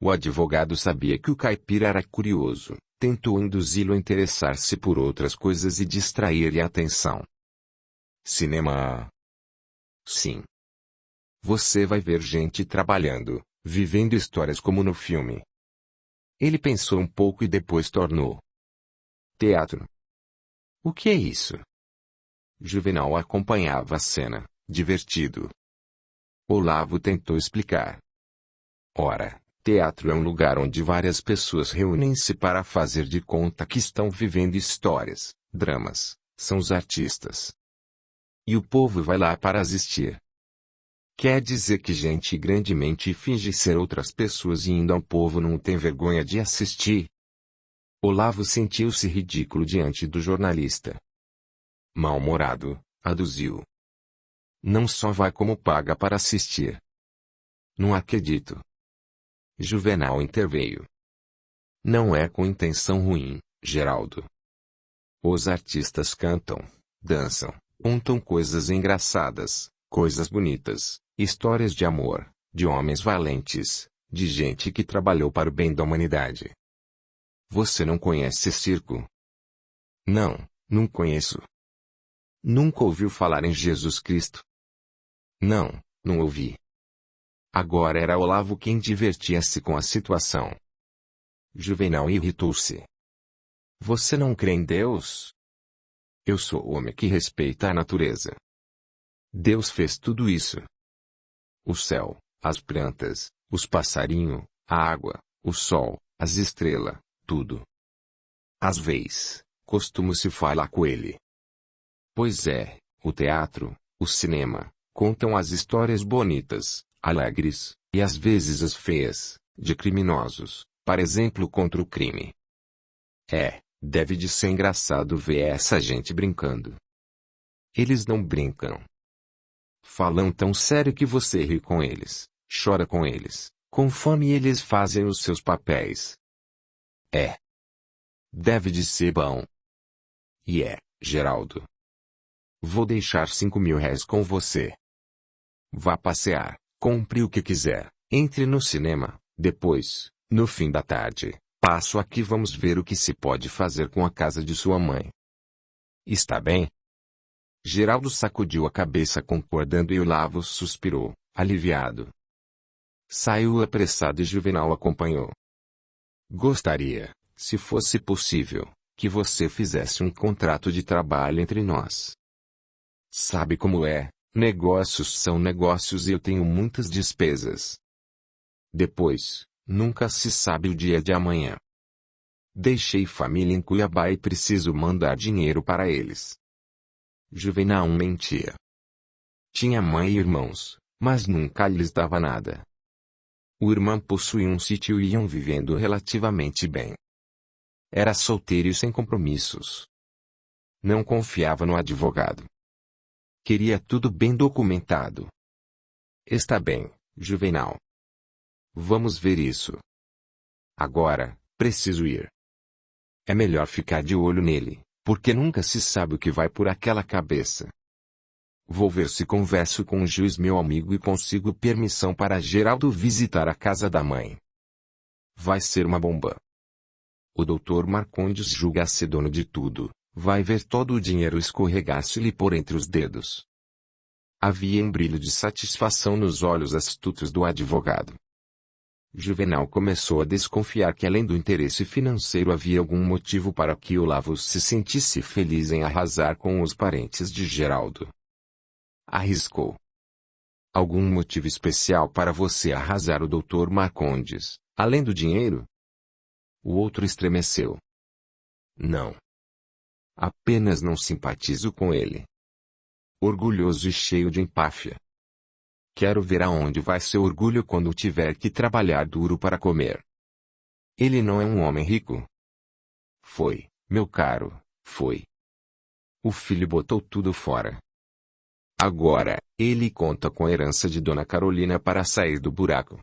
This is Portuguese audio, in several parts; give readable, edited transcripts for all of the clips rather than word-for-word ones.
O advogado sabia que o caipira era curioso, tentou induzi-lo a interessar-se por outras coisas e distrair-lhe a atenção. Cinema? Sim. Você vai ver gente trabalhando, vivendo histórias como no filme. Ele pensou um pouco e depois tornou. Teatro. O que é isso? Juvenal acompanhava a cena, divertido. Olavo tentou explicar. Ora, teatro é um lugar onde várias pessoas reúnem-se para fazer de conta que estão vivendo histórias, dramas, são os artistas. E o povo vai lá para assistir. Quer dizer que gente grandemente finge ser outras pessoas e ainda o povo não tem vergonha de assistir? Olavo sentiu-se ridículo diante do jornalista. Mal-humorado, aduziu. Não só vai como paga para assistir. Não acredito. Juvenal interveio. Não é com intenção ruim, Geraldo. Os artistas cantam, dançam, contam coisas engraçadas, coisas bonitas, histórias de amor, de homens valentes, de gente que trabalhou para o bem da humanidade. Você não conhece circo? Não, não conheço. Nunca ouviu falar em Jesus Cristo? Não, não ouvi. Agora era Olavo quem divertia-se com a situação. Juvenal irritou-se. Você não crê em Deus? Eu sou homem que respeita a natureza. Deus fez tudo isso. O céu, as plantas, os passarinhos, a água, o sol, as estrelas, tudo. Às vezes, costumo-se falar com ele. Pois é, o teatro, o cinema, contam as histórias bonitas, alegres, e às vezes as feias, de criminosos, por exemplo contra o crime. Deve de ser engraçado ver essa gente brincando. Eles não brincam. Falam tão sério que você ri com eles, chora com eles, conforme eles fazem os seus papéis. Deve de ser bom. E Geraldo. Vou deixar 5.000 réis com você. Vá passear, compre o que quiser, entre no cinema, depois, no fim da tarde, passo aqui e vamos ver o que se pode fazer com a casa de sua mãe. Está bem? Geraldo sacudiu a cabeça concordando e Olavo suspirou, aliviado. Saiu apressado e Juvenal acompanhou. Gostaria, se fosse possível, que você fizesse um contrato de trabalho entre nós. Sabe como é, negócios são negócios e eu tenho muitas despesas. Depois, nunca se sabe o dia de amanhã. Deixei família em Cuiabá e preciso mandar dinheiro para eles. Juvenal mentia. Tinha mãe e irmãos, mas nunca lhes dava nada. O irmão possuía um sítio e iam vivendo relativamente bem. Era solteiro e sem compromissos. Não confiava no advogado. Queria tudo bem documentado. Está bem, Juvenal. Vamos ver isso. Agora, preciso ir. É melhor ficar de olho nele, porque nunca se sabe o que vai por aquela cabeça. Vou ver se converso com o juiz meu amigo e consigo permissão para Geraldo visitar a casa da mãe. Vai ser uma bomba. O Dr. Marcondes julga-se dono de tudo, vai ver todo o dinheiro escorregar-se-lhe por entre os dedos. Havia um brilho de satisfação nos olhos astutos do advogado. Juvenal começou a desconfiar que além do interesse financeiro havia algum motivo para que Olavo se sentisse feliz em arrasar com os parentes de Geraldo. Arriscou. Algum motivo especial para você arrasar o Dr. Marcondes, além do dinheiro? O outro estremeceu. Não. Apenas não simpatizo com ele. Orgulhoso e cheio de empáfia. Quero ver aonde vai seu orgulho quando tiver que trabalhar duro para comer. Ele não é um homem rico? Foi, meu caro, foi. O filho botou tudo fora. Agora, ele conta com a herança de Dona Carolina para sair do buraco.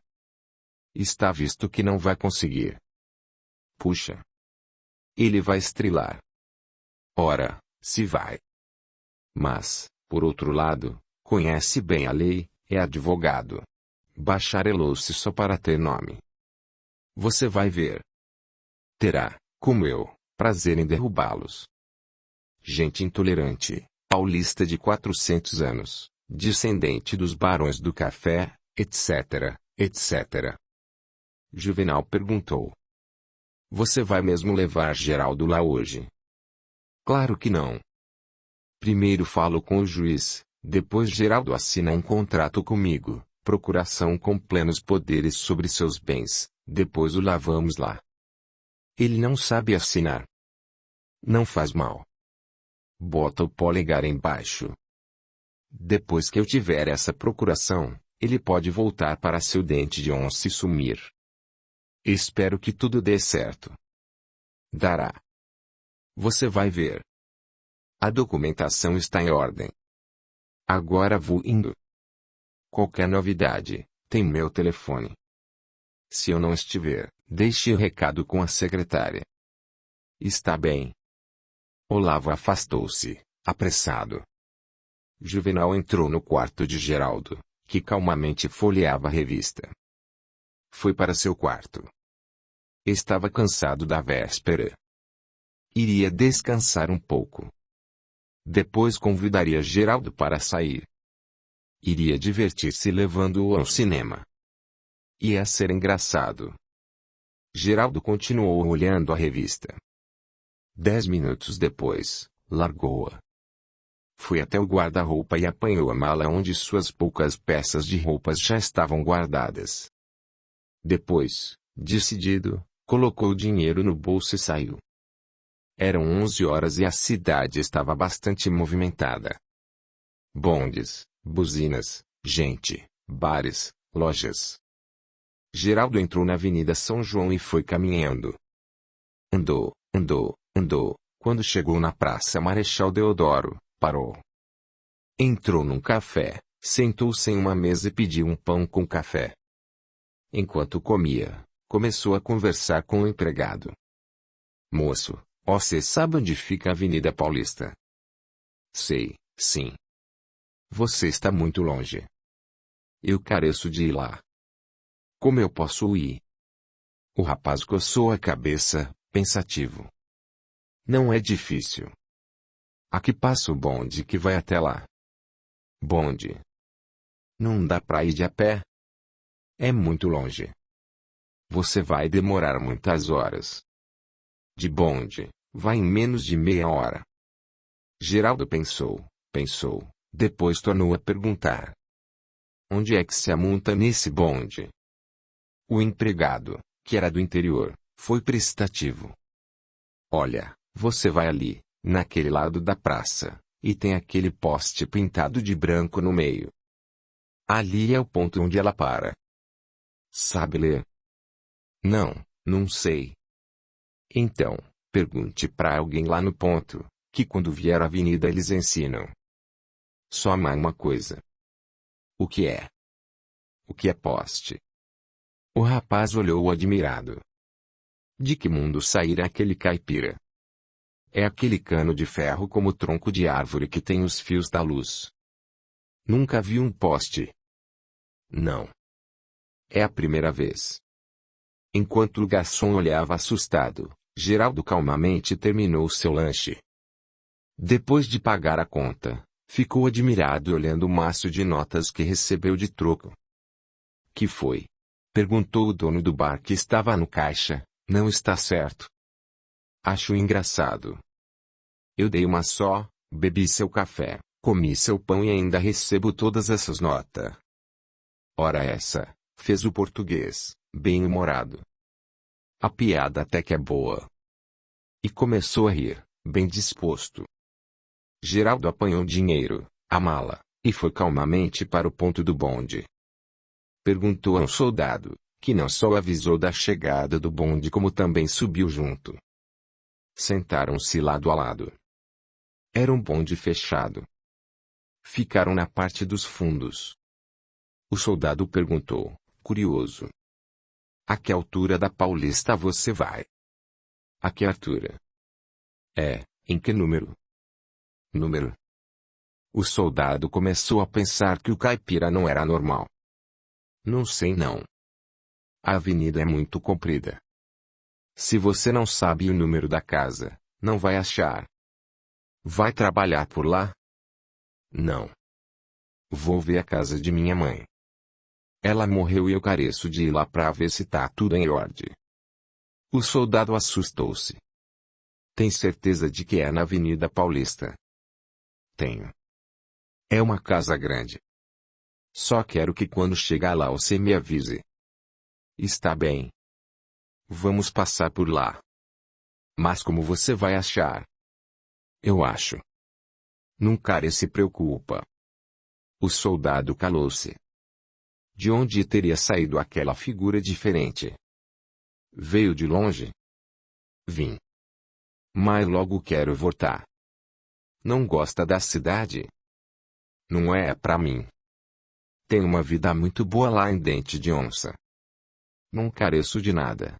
Está visto que não vai conseguir. Puxa. Ele vai estrelar. Ora, se vai. Mas, por outro lado, conhece bem a lei, é advogado. Bacharelou-se só para ter nome. Você vai ver. Terá, como eu, prazer em derrubá-los. Gente intolerante, paulista de 400 anos, descendente dos barões do café, etc., etc. Juvenal perguntou. Você vai mesmo levar Geraldo lá hoje? Claro que não. Primeiro falo com o juiz, depois Geraldo assina um contrato comigo, procuração com plenos poderes sobre seus bens, depois o lavamos lá. Ele não sabe assinar. Não faz mal. Bota o polegar embaixo. Depois que eu tiver essa procuração, ele pode voltar para seu dente de onça e sumir. Espero que tudo dê certo. Dará. Você vai ver. A documentação está em ordem. Agora vou indo. Qualquer novidade, tem meu telefone. Se eu não estiver, deixe o recado com a secretária. Está bem. Olavo afastou-se, apressado. Juvenal entrou no quarto de Geraldo, que calmamente folheava a revista. Foi para seu quarto. Estava cansado da véspera. Iria descansar um pouco. Depois convidaria Geraldo para sair. Iria divertir-se levando-o ao cinema. Ia ser engraçado. Geraldo continuou olhando a revista. 10 minutos depois, largou-a. Foi até o guarda-roupa e apanhou a mala onde suas poucas peças de roupas já estavam guardadas. Depois, decidido, colocou o dinheiro no bolso e saiu. Eram 11 horas e a cidade estava bastante movimentada. Bondes, buzinas, gente, bares, lojas. Geraldo entrou na Avenida São João e foi caminhando. Andou. Quando chegou na Praça Marechal Deodoro, parou. Entrou num café, sentou-se em uma mesa e pediu um pão com café. Enquanto comia, começou a conversar com o empregado. Moço, você sabe onde fica a Avenida Paulista? Sei, sim. Você está muito longe. Eu careço de ir lá. Como eu posso ir? O rapaz coçou a cabeça, pensativo. Não é difícil. Aqui passa o bonde que vai até lá. Bonde. Não dá pra ir de a pé? É muito longe. Você vai demorar muitas horas. De bonde, vai em menos de meia hora. Geraldo pensou, depois tornou a perguntar. Onde é que se amonta nesse bonde? O empregado, que era do interior, foi prestativo. Olha, você vai ali, naquele lado da praça, e tem aquele poste pintado de branco no meio. Ali é o ponto onde ela para. Sabe ler? Não sei. Então, pergunte para alguém lá no ponto, que quando vier à avenida eles ensinam. Só mais uma coisa. O que é? O que é poste? O rapaz olhou admirado. De que mundo sairá aquele caipira? É aquele cano de ferro como tronco de árvore que tem os fios da luz. Nunca vi um poste. Não. É a primeira vez. Enquanto o garçom olhava assustado, Geraldo calmamente terminou seu lanche. Depois de pagar a conta, ficou admirado olhando o maço de notas que recebeu de troco. Que foi? Perguntou o dono do bar que estava no caixa. Não está certo. Acho engraçado. Eu dei uma só, bebi seu café, comi seu pão e ainda recebo todas essas notas. Ora essa, fez o português, bem-humorado. A piada até que é boa. E começou a rir, bem disposto. Geraldo apanhou dinheiro, a mala, e foi calmamente para o ponto do bonde. Perguntou ao soldado, que não só avisou da chegada do bonde como também subiu junto. Sentaram-se lado a lado. Era um bonde fechado. Ficaram na parte dos fundos. O soldado perguntou, curioso. A que altura da Paulista você vai? A que altura? Em que número? Número. O soldado começou a pensar que o caipira não era normal. Não sei não. A avenida é muito comprida. Se você não sabe o número da casa, não vai achar. Vai trabalhar por lá? Não. Vou ver a casa de minha mãe. Ela morreu e eu careço de ir lá pra ver se tá tudo em ordem. O soldado assustou-se. Tem certeza de que é na Avenida Paulista? Tenho. É uma casa grande. Só quero que quando chegar lá você me avise. Está bem. Vamos passar por lá. Mas como você vai achar? Eu acho. Nunca se preocupa. O soldado calou-se. De onde teria saído aquela figura diferente? Veio de longe? Vim. Mas logo quero voltar. Não gosta da cidade? Não é pra mim. Tenho uma vida muito boa lá em Dente de Onça. Não careço de nada.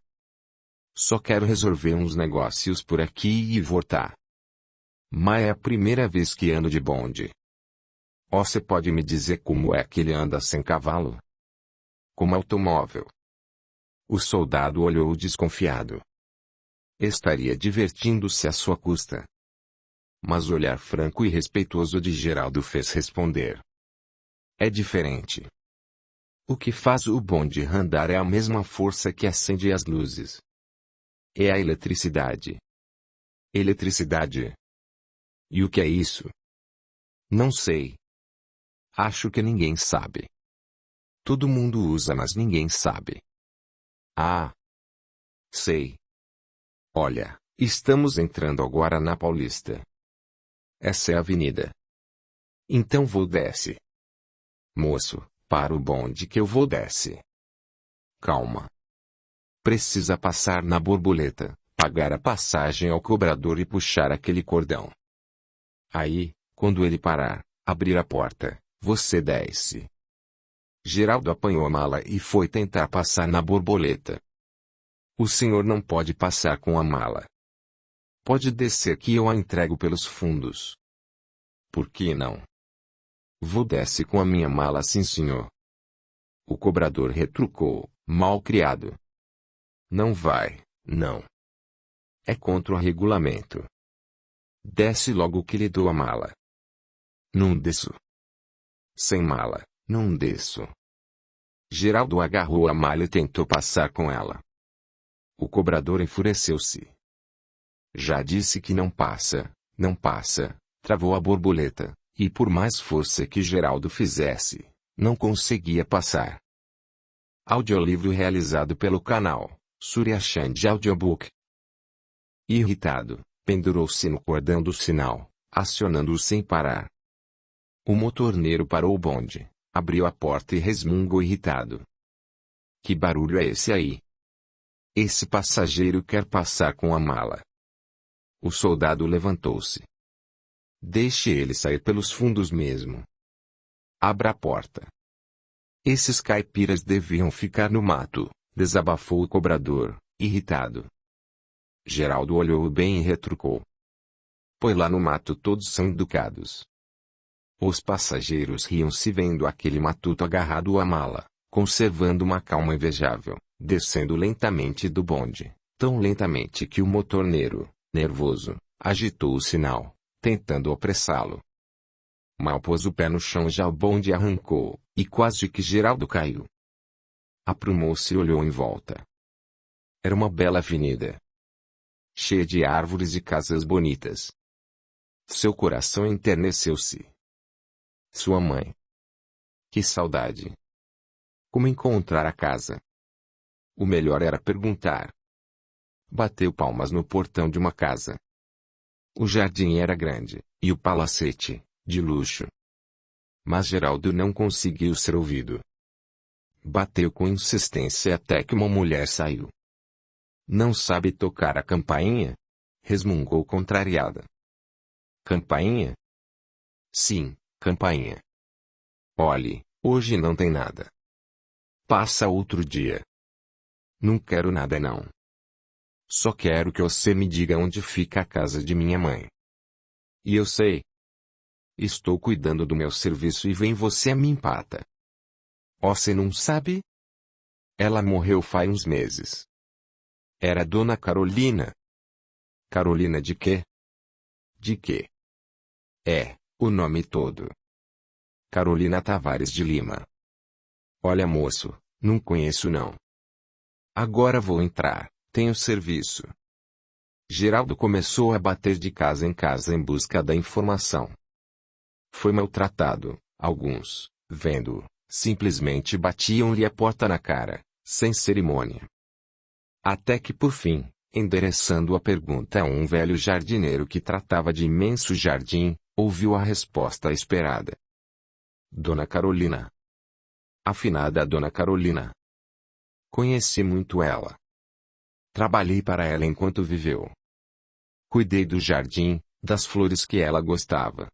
Só quero resolver uns negócios por aqui e voltar. Mas é a primeira vez que ando de bonde. Você pode me dizer como é que ele anda sem cavalo? Como automóvel. O soldado olhou desconfiado. Estaria divertindo-se à sua custa. Mas o olhar franco e respeitoso de Geraldo fez responder. É diferente. O que faz o bonde andar é a mesma força que acende as luzes. É a eletricidade. Eletricidade? E o que é isso? Não sei. Acho que ninguém sabe. Todo mundo usa, mas ninguém sabe. Ah. Sei. Olha, estamos entrando agora na Paulista. Essa é a avenida. Então vou desce. Moço, para o bonde que eu vou desce. Calma. Precisa passar na borboleta, pagar a passagem ao cobrador e puxar aquele cordão. Aí, quando ele parar, abrir a porta, você desce. Geraldo apanhou a mala e foi tentar passar na borboleta. O senhor não pode passar com a mala. Pode descer que eu a entrego pelos fundos. Por que não? Vou descer com a minha mala, sim, senhor. O cobrador retrucou, mal criado. Não vai, não. É contra o regulamento. Desce logo que lhe dou a mala. Não desço. Sem mala, não desço. Geraldo agarrou a mala e tentou passar com ela. O cobrador enfureceu-se. Já disse que não passa, não passa, travou a borboleta, e por mais força que Geraldo fizesse, não conseguia passar. Audiolivro realizado pelo canal Surya Chand Audiobook. Irritado, pendurou-se no cordão do sinal, acionando-o sem parar. O motorneiro parou o bonde, abriu a porta e resmungou irritado. Que barulho é esse aí? Esse passageiro quer passar com a mala. O soldado levantou-se. Deixe ele sair pelos fundos mesmo. Abra a porta. Esses caipiras deviam ficar no mato, desabafou o cobrador, irritado. Geraldo olhou bem e retrucou. Pois lá no mato todos são educados. Os passageiros riam-se vendo aquele matuto agarrado à mala, conservando uma calma invejável, descendo lentamente do bonde, tão lentamente que o motorneiro, nervoso, agitou o sinal, tentando apressá-lo. Mal pôs o pé no chão já o bonde arrancou, e quase que Geraldo caiu. Aprumou-se e olhou em volta. Era uma bela avenida, cheia de árvores e casas bonitas. Seu coração enterneceu-se. Sua mãe. Que saudade. Como encontrar a casa? O melhor era perguntar. Bateu palmas no portão de uma casa. O jardim era grande, e o palacete, de luxo. Mas Geraldo não conseguiu ser ouvido. Bateu com insistência até que uma mulher saiu. Não sabe tocar a campainha? Resmungou contrariada. Campainha? Sim, campainha. Olhe, hoje não tem nada. Passa outro dia. Não quero nada não. Só quero que você me diga onde fica a casa de minha mãe. E eu sei. Estou cuidando do meu serviço e vem você a me empata. Você não sabe? Ela morreu faz uns meses. Era Dona Carolina. Carolina de quê? De quê? É, o nome todo. Carolina Tavares de Lima. Olha, moço, não conheço não. Agora vou entrar, tenho serviço. Geraldo começou a bater de casa em casa em busca da informação. Foi maltratado, alguns, vendo-o, simplesmente batiam-lhe a porta na cara, sem cerimônia. Até que por fim, endereçando a pergunta a um velho jardineiro que tratava de imenso jardim, ouviu a resposta esperada. Dona Carolina. Afinada Dona Carolina. Conheci muito ela. Trabalhei para ela enquanto viveu. Cuidei do jardim, das flores que ela gostava.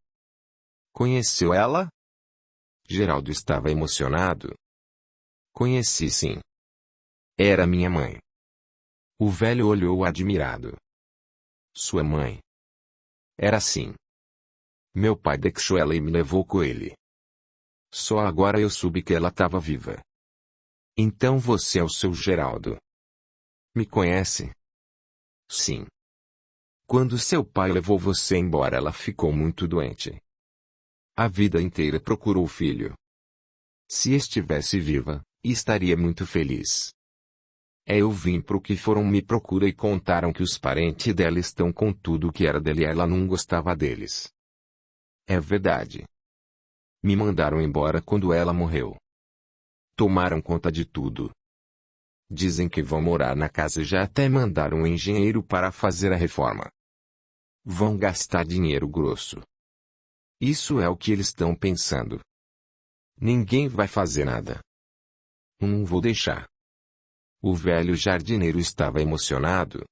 Conheceu ela? Geraldo estava emocionado. Conheci sim. Era minha mãe. O velho olhou admirado. Sua mãe? Era sim. Meu pai deixou ela e me levou com ele. Só agora eu soube que ela estava viva. Então você é o seu Geraldo. Me conhece? Sim. Quando seu pai levou você embora, ela ficou muito doente. A vida inteira procurou o filho. Se estivesse viva, estaria muito feliz. Eu vim pro que foram me procura e contaram que os parentes dela estão com tudo que era dele e ela não gostava deles. É verdade. Me mandaram embora quando ela morreu. Tomaram conta de tudo. Dizem que vão morar na casa e já até mandaram um engenheiro para fazer a reforma. Vão gastar dinheiro grosso. Isso é o que eles estão pensando. Ninguém vai fazer nada. Não vou deixar. O velho jardineiro estava emocionado.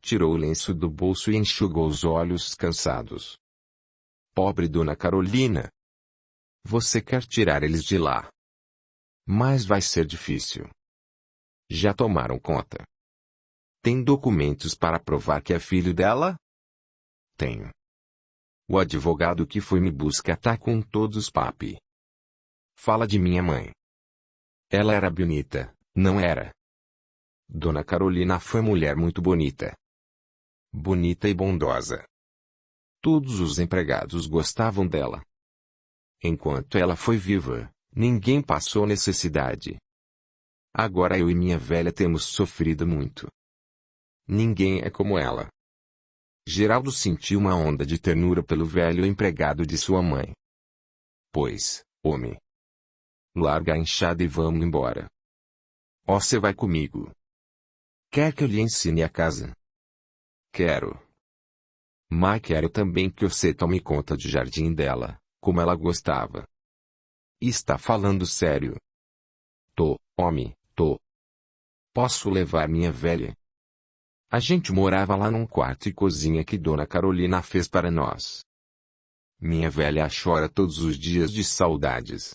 Tirou o lenço do bolso e enxugou os olhos cansados. Pobre Dona Carolina. Você quer tirar eles de lá. Mas vai ser difícil. Já tomaram conta. Tem documentos para provar que é filho dela? Tenho. O advogado que foi me buscar tá com todos os papi. Fala de minha mãe. Ela era bonita, não era? Dona Carolina foi mulher muito bonita. Bonita e bondosa. Todos os empregados gostavam dela. Enquanto ela foi viva, ninguém passou necessidade. Agora eu e minha velha temos sofrido muito. Ninguém é como ela. Geraldo sentiu uma onda de ternura pelo velho empregado de sua mãe. Pois, homem. Larga a enxada e vamos embora. Você vai comigo. Quer que eu lhe ensine a casa? Quero. Mas quero também que você tome conta do jardim dela, como ela gostava. Está falando sério? Tô, homem, tô. Posso levar minha velha? A gente morava lá num quarto e cozinha que Dona Carolina fez para nós. Minha velha chora todos os dias de saudades.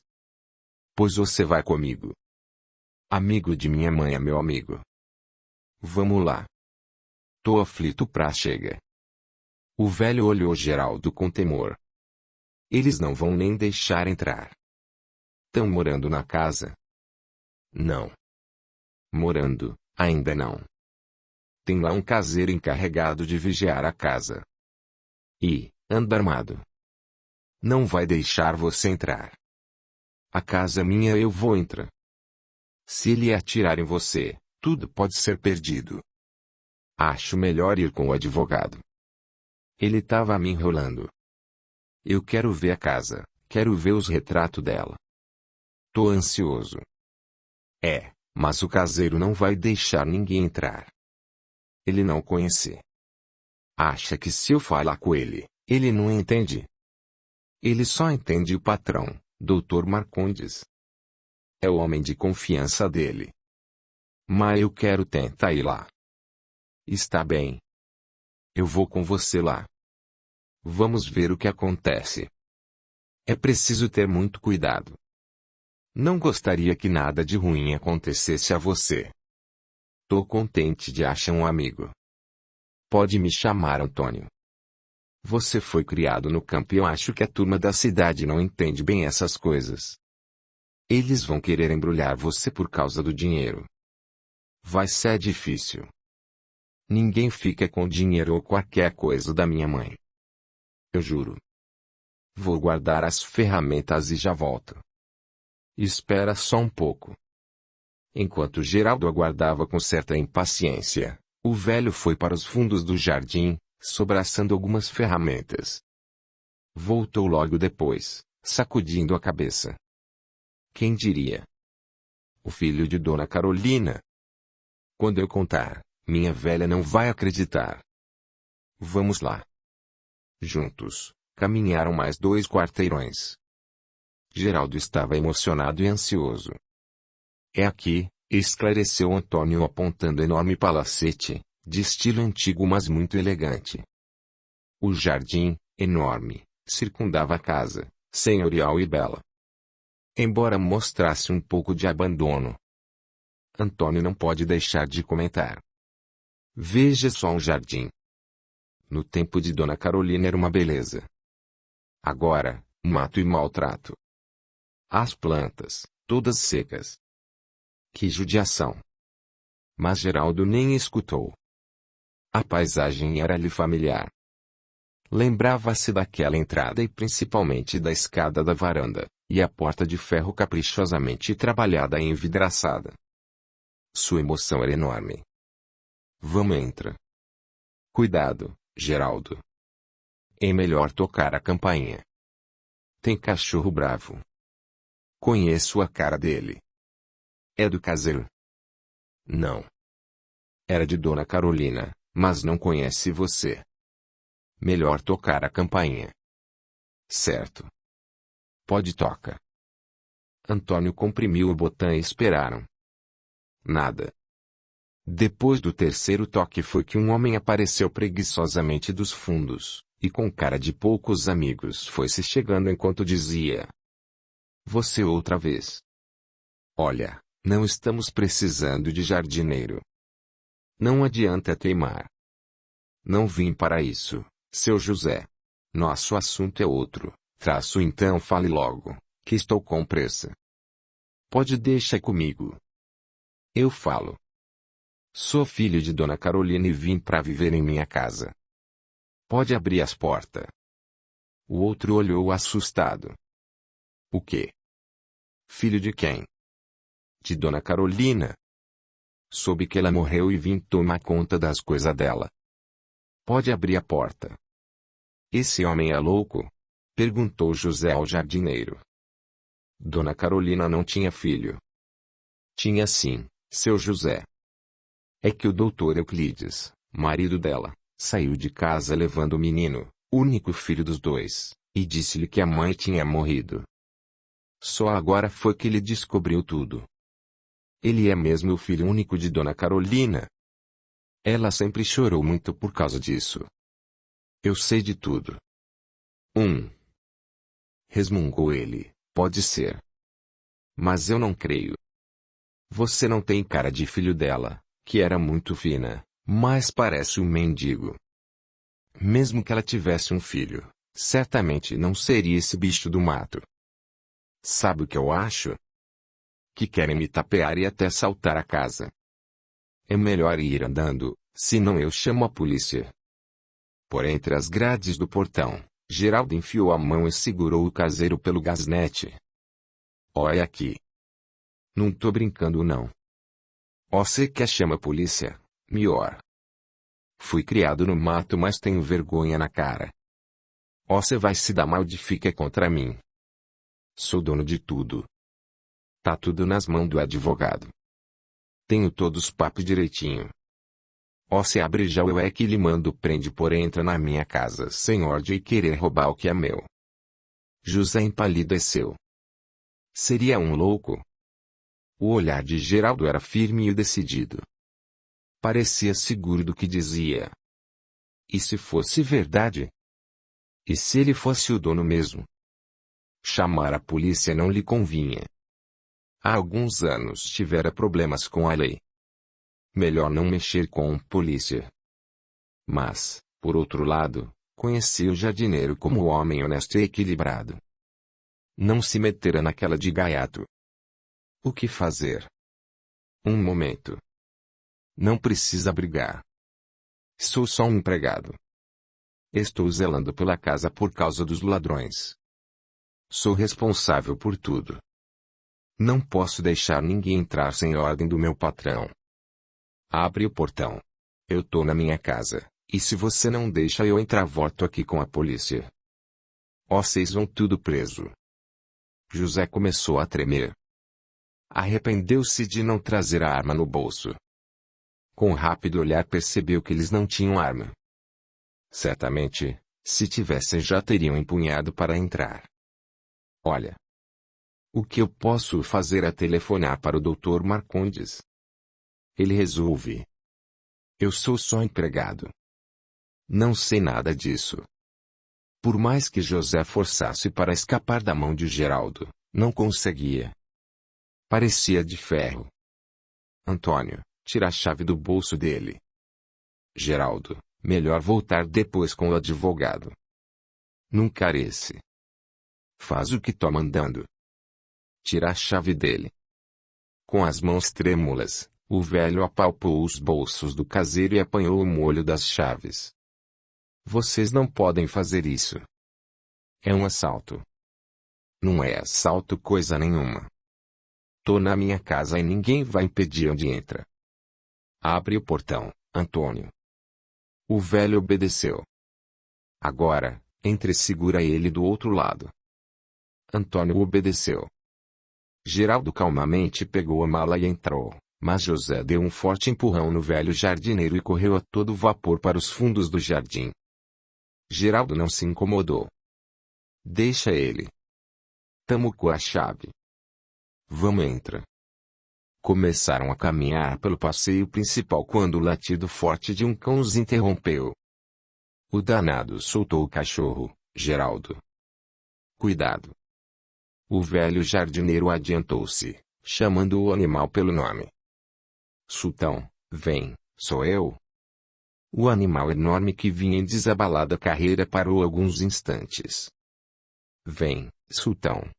Pois você vai comigo. Amigo de minha mãe é meu amigo. Vamos lá. Tô aflito pra chega. O velho olhou Geraldo com temor. Eles não vão nem deixar entrar. Tão morando na casa? Não. Morando, ainda não. Tem lá um caseiro encarregado de vigiar a casa. E, anda armado. Não vai deixar você entrar. A casa é minha, eu vou entrar. Se ele atirar em você, tudo pode ser perdido. Acho melhor ir com o advogado. Ele tava me enrolando. Eu quero ver a casa, quero ver os retratos dela. Tô ansioso. É, mas o caseiro não vai deixar ninguém entrar. Ele não conhece. Acha que se eu falar com ele, ele não entende. Ele só entende o patrão, Dr. Marcondes. É o homem de confiança dele. Mas eu quero tentar ir lá. Está bem. Eu vou com você lá. Vamos ver o que acontece. É preciso ter muito cuidado. Não gostaria que nada de ruim acontecesse a você. Tô contente de achar um amigo. Pode me chamar Antônio. Você foi criado no campo e eu acho que a turma da cidade não entende bem essas coisas. Eles vão querer embrulhar você por causa do dinheiro. Vai ser difícil. Ninguém fica com dinheiro ou qualquer coisa da minha mãe. Eu juro. Vou guardar as ferramentas e já volto. Espera só um pouco. Enquanto Geraldo aguardava com certa impaciência, o velho foi para os fundos do jardim, sobraçando algumas ferramentas. Voltou logo depois, sacudindo a cabeça. Quem diria? O filho de Dona Carolina. Quando eu contar, minha velha não vai acreditar. Vamos lá. Juntos, caminharam mais 2 quarteirões. Geraldo estava emocionado e ansioso. É aqui, esclareceu Antônio apontando enorme palacete, de estilo antigo mas muito elegante. O jardim, enorme, circundava a casa, senhorial e bela. Embora mostrasse um pouco de abandono, Antônio não pode deixar de comentar. Veja só um jardim. No tempo de Dona Carolina era uma beleza. Agora, mato e maltrato. As plantas, todas secas. Que judiação. Mas Geraldo nem escutou. A paisagem era-lhe familiar. Lembrava-se daquela entrada e principalmente da escada da varanda, e a porta de ferro caprichosamente trabalhada e envidraçada. Sua emoção era enorme. Vamos entra. Cuidado, Geraldo. É melhor tocar a campainha. Tem cachorro bravo. Conheço a cara dele. É do caseiro? Não. Era de Dona Carolina, mas não conhece você. Melhor tocar a campainha. Certo. Pode tocar. Antônio comprimiu o botão e esperaram. Nada. Depois do terceiro toque foi que um homem apareceu preguiçosamente dos fundos, e com cara de poucos amigos foi se chegando enquanto dizia. Você outra vez. Olha, não estamos precisando de jardineiro. Não adianta teimar. Não vim para isso, seu José. Nosso assunto é outro, então fale logo, que estou com pressa. Pode deixar comigo. Eu falo. Sou filho de Dona Carolina e vim para viver em minha casa. Pode abrir as portas. O outro olhou assustado. O quê? Filho de quem? De Dona Carolina. Soube que ela morreu e vim tomar conta das coisas dela. Pode abrir a porta. Esse homem é louco? Perguntou José ao jardineiro. Dona Carolina não tinha filho. Tinha sim, seu José. É que o doutor Euclides, marido dela, saiu de casa levando o menino, único filho dos dois, e disse-lhe que a mãe tinha morrido. Só agora foi que ele descobriu tudo. Ele é mesmo o filho único de Dona Carolina. Ela sempre chorou muito por causa disso. Eu sei de tudo. Resmungou ele, pode ser. Mas eu não creio. Você não tem cara de filho dela, que era muito fina, mas parece um mendigo. Mesmo que ela tivesse um filho, certamente não seria esse bicho do mato. Sabe o que eu acho? Que querem me tapear e até assaltar a casa. É melhor ir andando, senão eu chamo a polícia. Por entre as grades do portão, Geraldo enfiou a mão e segurou o caseiro pelo gasnete. Olha aqui. Não tô brincando não. Você quer chamar a polícia? Melhor. Fui criado no mato mas tenho vergonha na cara. Você vai se dar mal de ficar contra mim. Sou dono de tudo. Tá tudo nas mãos do advogado. Tenho todos os papos direitinho. Você abre já o é que lhe mando prende por entra na minha casa sem ordem e querer roubar o que é meu. José empalideceu. Seria um louco? O olhar de Geraldo era firme e decidido. Parecia seguro do que dizia. E se fosse verdade? E se ele fosse o dono mesmo? Chamar a polícia não lhe convinha. Há alguns anos tivera problemas com a lei. Melhor não mexer com polícia. Mas, por outro lado, conhecia o jardineiro como homem honesto e equilibrado. Não se metera naquela de gaiato. O que fazer? Um momento. Não precisa brigar. Sou só um empregado. Estou zelando pela casa por causa dos ladrões. Sou responsável por tudo. Não posso deixar ninguém entrar sem ordem do meu patrão. Abre o portão. Eu tô na minha casa, e se você não deixa eu entrar, volto aqui com a polícia. Vocês vão tudo preso. José começou a tremer. Arrependeu-se de não trazer a arma no bolso. Com um rápido olhar percebeu que eles não tinham arma. Certamente, se tivessem já teriam empunhado para entrar. Olha. O que eu posso fazer é telefonar para o Dr. Marcondes. Ele resolve. Eu sou só empregado. Não sei nada disso. Por mais que José forçasse para escapar da mão de Geraldo, não conseguia. Parecia de ferro. Antônio, tira a chave do bolso dele. Geraldo, melhor voltar depois com o advogado. Nunca esse. Faz o que tô mandando. Tira a chave dele. Com as mãos trêmulas, o velho apalpou os bolsos do caseiro e apanhou o molho das chaves. Vocês não podem fazer isso. É um assalto. Não é assalto coisa nenhuma. Tô na minha casa e ninguém vai impedir onde entra. Abre o portão, Antônio. O velho obedeceu. Agora, entre e segura ele do outro lado. Antônio obedeceu. Geraldo calmamente pegou a mala e entrou, mas José deu um forte empurrão no velho jardineiro e correu a todo vapor para os fundos do jardim. Geraldo não se incomodou. Deixa ele. Tamo com a chave. Vamos, entra. Começaram a caminhar pelo passeio principal quando o latido forte de um cão os interrompeu. O danado soltou o cachorro, Geraldo. Cuidado. O velho jardineiro adiantou-se, chamando o animal pelo nome. Sultão, vem, sou eu. O animal enorme que vinha em desabalada carreira parou alguns instantes. Vem, Sultão.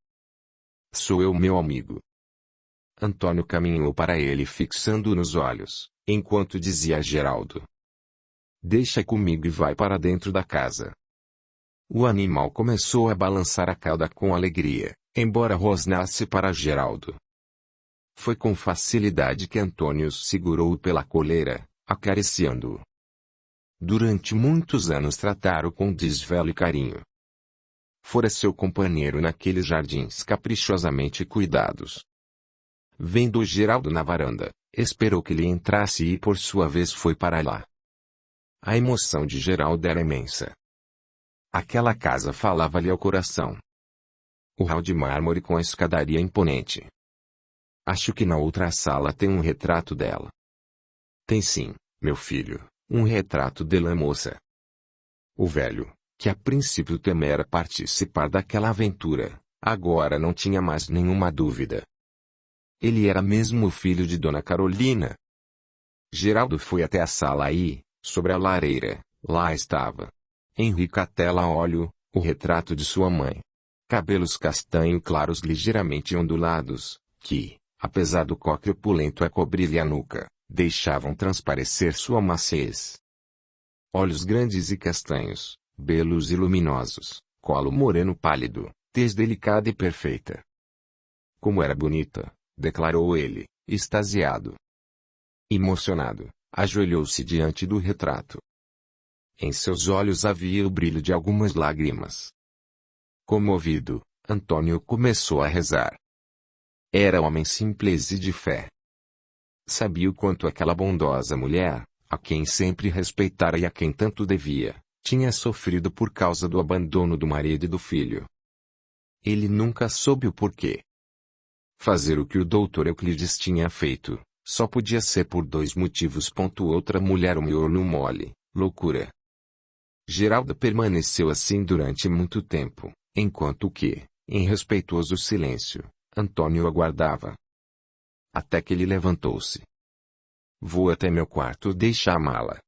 Sou eu, meu amigo. Antônio caminhou para ele fixando-o nos olhos, enquanto dizia a Geraldo. Deixa comigo e vai para dentro da casa. O animal começou a balançar a cauda com alegria, embora rosnasse para Geraldo. Foi com facilidade que Antônio segurou-o pela coleira, acariciando-o. Durante muitos anos trataram com desvelo e carinho. Fora seu companheiro naqueles jardins caprichosamente cuidados. Vendo Geraldo na varanda, esperou que ele entrasse e por sua vez foi para lá. A emoção de Geraldo era imensa. Aquela casa falava-lhe ao coração. O hall de mármore com a escadaria imponente. Acho que na outra sala tem um retrato dela. Tem sim, meu filho, um retrato dela moça. O velho, que a princípio temera participar daquela aventura, agora não tinha mais nenhuma dúvida. Ele era mesmo o filho de Dona Carolina. Geraldo foi até a sala e, sobre a lareira, lá estava. Henrica Tela a óleo, o retrato de sua mãe. Cabelos castanho claros ligeiramente ondulados, que, apesar do coque opulento a cobrir-lhe a nuca, deixavam transparecer sua maciez. Olhos grandes e castanhos, belos e luminosos, colo moreno pálido, tez delicada e perfeita. Como era bonita, declarou ele, extasiado. Emocionado, ajoelhou-se diante do retrato. Em seus olhos havia o brilho de algumas lágrimas. Comovido, Antônio começou a rezar. Era homem simples e de fé. Sabia o quanto aquela bondosa mulher, a quem sempre respeitara e a quem tanto devia, tinha sofrido por causa do abandono do marido e do filho. Ele nunca soube o porquê. Fazer o que o doutor Euclides tinha feito, só podia ser por dois motivos. Outra mulher o miolo mole, loucura. Geraldo permaneceu assim durante muito tempo, enquanto que, em respeitoso silêncio, Antônio aguardava. Até que ele levantou-se. Vou até meu quarto deixar a mala.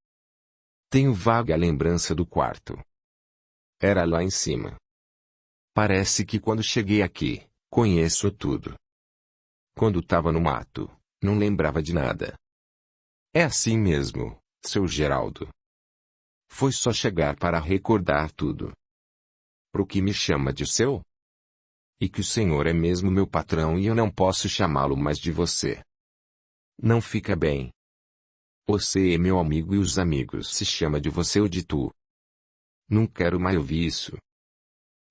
Tenho vaga lembrança do quarto. Era lá em cima. Parece que quando cheguei aqui, conheço tudo. Quando estava no mato, não lembrava de nada. É assim mesmo, seu Geraldo. Foi só chegar para recordar tudo. Pro que me chama de seu? E que o senhor é mesmo meu patrão e eu não posso chamá-lo mais de você. Não fica bem. Você é meu amigo e os amigos se chama de você ou de tu. Não quero mais ouvir isso.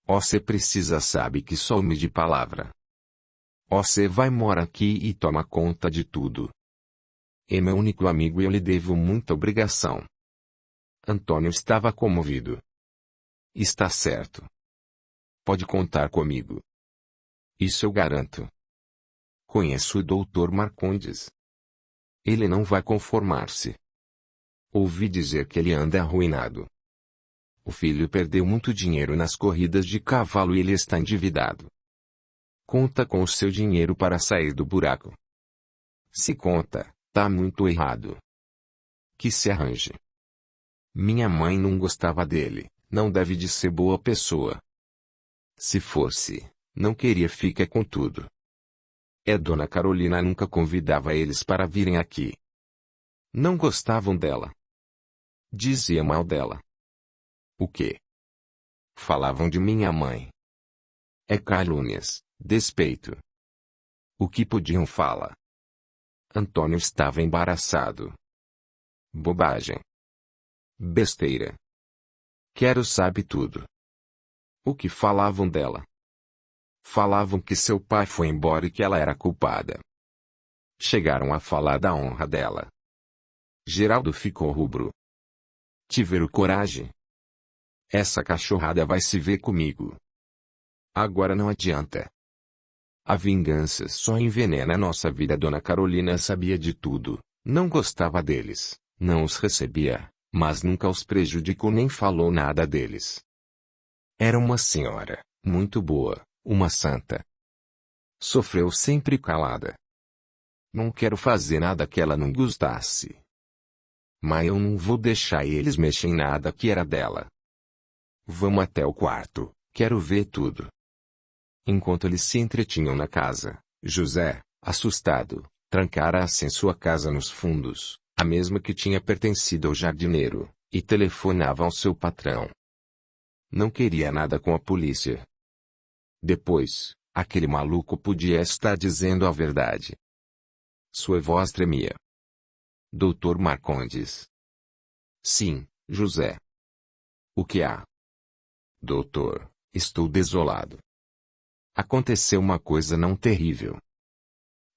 Você precisa sabe que sou homem de palavra. Você vai morar aqui e toma conta de tudo. É meu único amigo e eu lhe devo muita obrigação. Antônio estava comovido. Está certo. Pode contar comigo. Isso eu garanto. Conheço o Dr. Marcondes. Ele não vai conformar-se. Ouvi dizer que ele anda arruinado. O filho perdeu muito dinheiro nas corridas de cavalo e ele está endividado. Conta com o seu dinheiro para sair do buraco. Se conta, tá muito errado. Que se arranje. Minha mãe não gostava dele, não deve de ser boa pessoa. Se fosse, não queria ficar com tudo. Dona Carolina nunca convidava eles para virem aqui. Não gostavam dela. Dizia mal dela. O quê? Falavam de minha mãe. É calúnias, despeito. O que podiam falar? Antônio estava embaraçado. Bobagem. Besteira. Quero sabe tudo. O que falavam dela? Falavam que seu pai foi embora e que ela era culpada. Chegaram a falar da honra dela. Geraldo ficou rubro. Tiveram coragem. Essa cachorrada vai se ver comigo. Agora não adianta. A vingança só envenena a nossa vida. Dona Carolina sabia de tudo, não gostava deles, não os recebia, mas nunca os prejudicou nem falou nada deles. Era uma senhora, muito boa, uma santa. Sofreu sempre calada. Não quero fazer nada que ela não gostasse. Mas eu não vou deixar eles mexer em nada que era dela. Vamos até o quarto, quero ver tudo. Enquanto eles se entretinham na casa, José, assustado, trancara-se em sua casa nos fundos, a mesma que tinha pertencido ao jardineiro, e telefonava ao seu patrão. Não queria nada com a polícia. Depois, aquele maluco podia estar dizendo a verdade. Sua voz tremia. Dr. Marcondes. Sim, José. O que há? Doutor, estou desolado. Aconteceu uma coisa não terrível.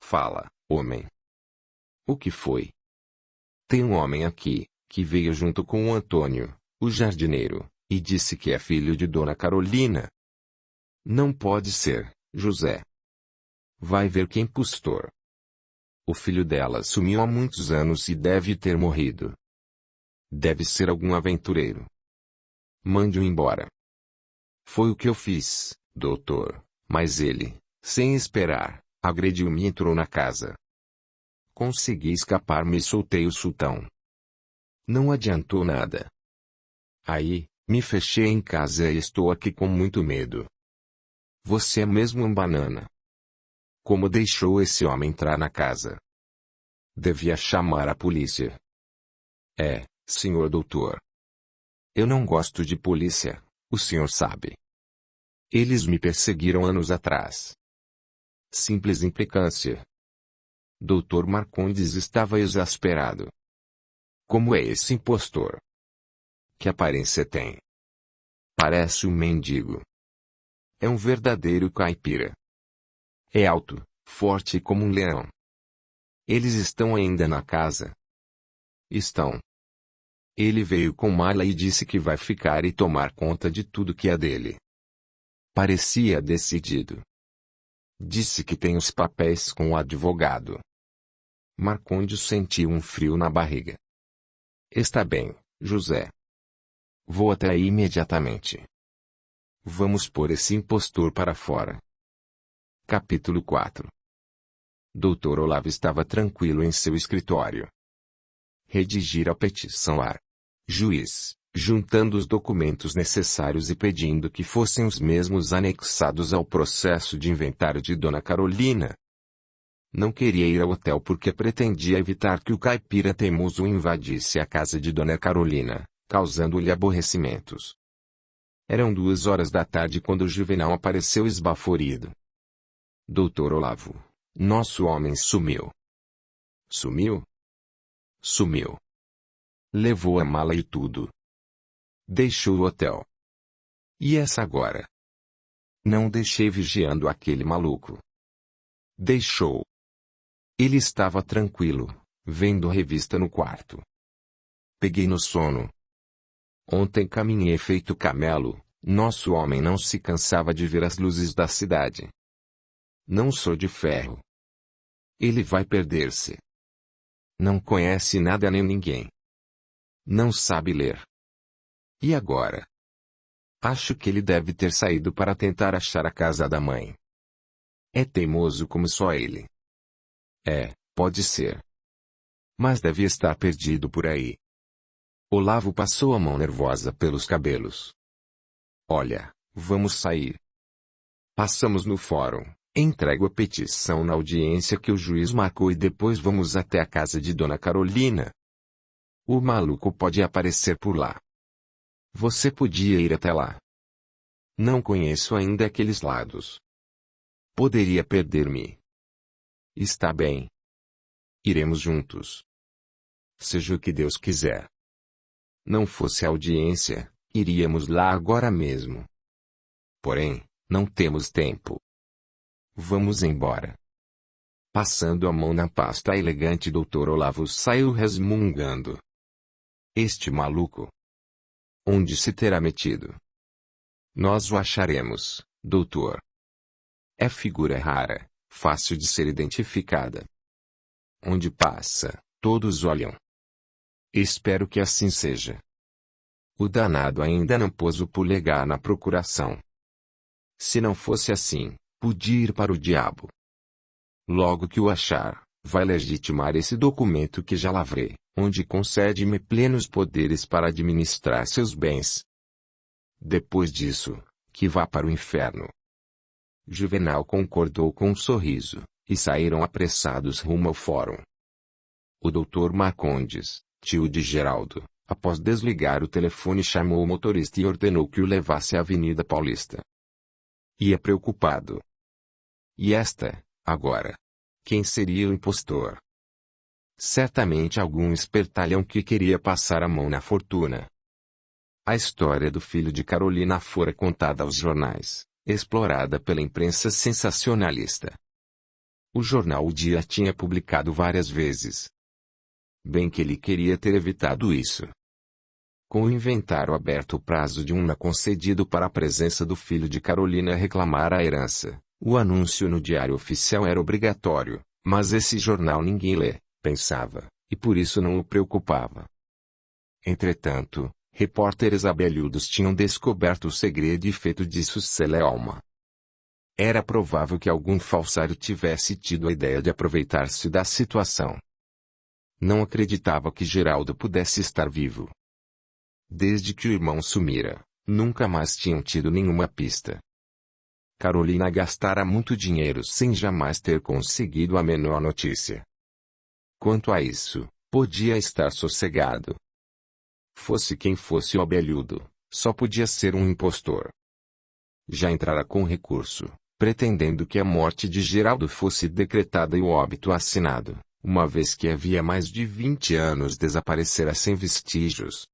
Fala, homem. O que foi? Tem um homem aqui, que veio junto com o Antônio, o jardineiro, e disse que é filho de Dona Carolina. Não pode ser, José. Vai ver que impostor. O filho dela sumiu há muitos anos e deve ter morrido. Deve ser algum aventureiro. Mande-o embora. Foi o que eu fiz, doutor, mas ele, sem esperar, agrediu-me e entrou na casa. Consegui escapar-me e soltei o sultão. Não adiantou nada. Aí, me fechei em casa e estou aqui com muito medo. Você é mesmo um banana. Como deixou esse homem entrar na casa? Devia chamar a polícia. É, senhor doutor. Eu não gosto de polícia, o senhor sabe. Eles me perseguiram anos atrás. Simples implicância. Dr. Marcondes estava exasperado. Como é esse impostor? Que aparência tem? Parece um mendigo. É um verdadeiro caipira. É alto, forte como um leão. Eles estão ainda na casa? Estão. Ele veio com mala e disse que vai ficar e tomar conta de tudo que é dele. Parecia decidido. Disse que tem os papéis com o advogado. Marcondes sentiu um frio na barriga. Está bem, José. Vou até aí imediatamente. Vamos pôr esse impostor para fora. Capítulo 4. Dr. Olavo estava tranquilo em seu escritório. Redigir a petição a juiz, juntando os documentos necessários e pedindo que fossem os mesmos anexados ao processo de inventário de Dona Carolina. Não queria ir ao hotel porque pretendia evitar que o caipira teimoso invadisse a casa de Dona Carolina, causando-lhe aborrecimentos. Eram 2 horas da tarde quando Juvenal apareceu esbaforido. Doutor Olavo, nosso homem sumiu. Sumiu? Sumiu. Levou a mala e tudo. Deixou o hotel. E essa agora? Não deixei vigiando aquele maluco. Deixou. Ele estava tranquilo, vendo revista no quarto. Peguei no sono. Ontem caminhei feito camelo, nosso homem não se cansava de ver as luzes da cidade. Não sou de ferro. Ele vai perder-se. Não conhece nada nem ninguém. Não sabe ler. E agora? Acho que ele deve ter saído para tentar achar a casa da mãe. É teimoso como só ele. É, pode ser. Mas deve estar perdido por aí. Olavo passou a mão nervosa pelos cabelos. Olha, vamos sair. Passamos no fórum, entrego a petição na audiência que o juiz marcou e depois vamos até a casa de Dona Carolina. O maluco pode aparecer por lá. Você podia ir até lá. Não conheço ainda aqueles lados. Poderia perder-me. Está bem. Iremos juntos. Seja o que Deus quiser. Não fosse a audiência, iríamos lá agora mesmo. Porém, não temos tempo. Vamos embora. Passando a mão na pasta elegante, Dr. Olavo saiu resmungando. Este maluco. Onde se terá metido? Nós o acharemos, doutor. É figura rara, fácil de ser identificada. Onde passa, todos olham. Espero que assim seja. O danado ainda não pôs o polegar na procuração. Se não fosse assim, podia ir para o diabo. Logo que o achar, vai legitimar esse documento que já lavrei, onde concede-me plenos poderes para administrar seus bens. Depois disso, que vá para o inferno. Juvenal concordou com um sorriso, e saíram apressados rumo ao fórum. O doutor Marcondes, tio de Geraldo, após desligar o telefone chamou o motorista e ordenou que o levasse à Avenida Paulista. Ia preocupado. E esta, agora? Quem seria o impostor? Certamente algum espertalhão que queria passar a mão na fortuna. A história do filho de Carolina fora contada aos jornais, explorada pela imprensa sensacionalista. O jornal O Dia tinha publicado várias vezes. Bem que ele queria ter evitado isso. Com o inventário aberto, o prazo de ano concedido para a presença do filho de Carolina reclamar a herança, o anúncio no Diário Oficial era obrigatório, mas esse jornal ninguém lê, pensava, e por isso não o preocupava. Entretanto, repórteres abelhudos tinham descoberto o segredo e feito disso celeuma. Era provável que algum falsário tivesse tido a ideia de aproveitar-se da situação. Não acreditava que Geraldo pudesse estar vivo. Desde que o irmão sumira, nunca mais tinham tido nenhuma pista. Carolina gastara muito dinheiro sem jamais ter conseguido a menor notícia. Quanto a isso, podia estar sossegado. Fosse quem fosse o abelhudo, só podia ser um impostor. Já entrara com recurso, pretendendo que a morte de Geraldo fosse decretada e o óbito assinado, uma vez que havia mais de 20 anos desaparecera sem vestígios.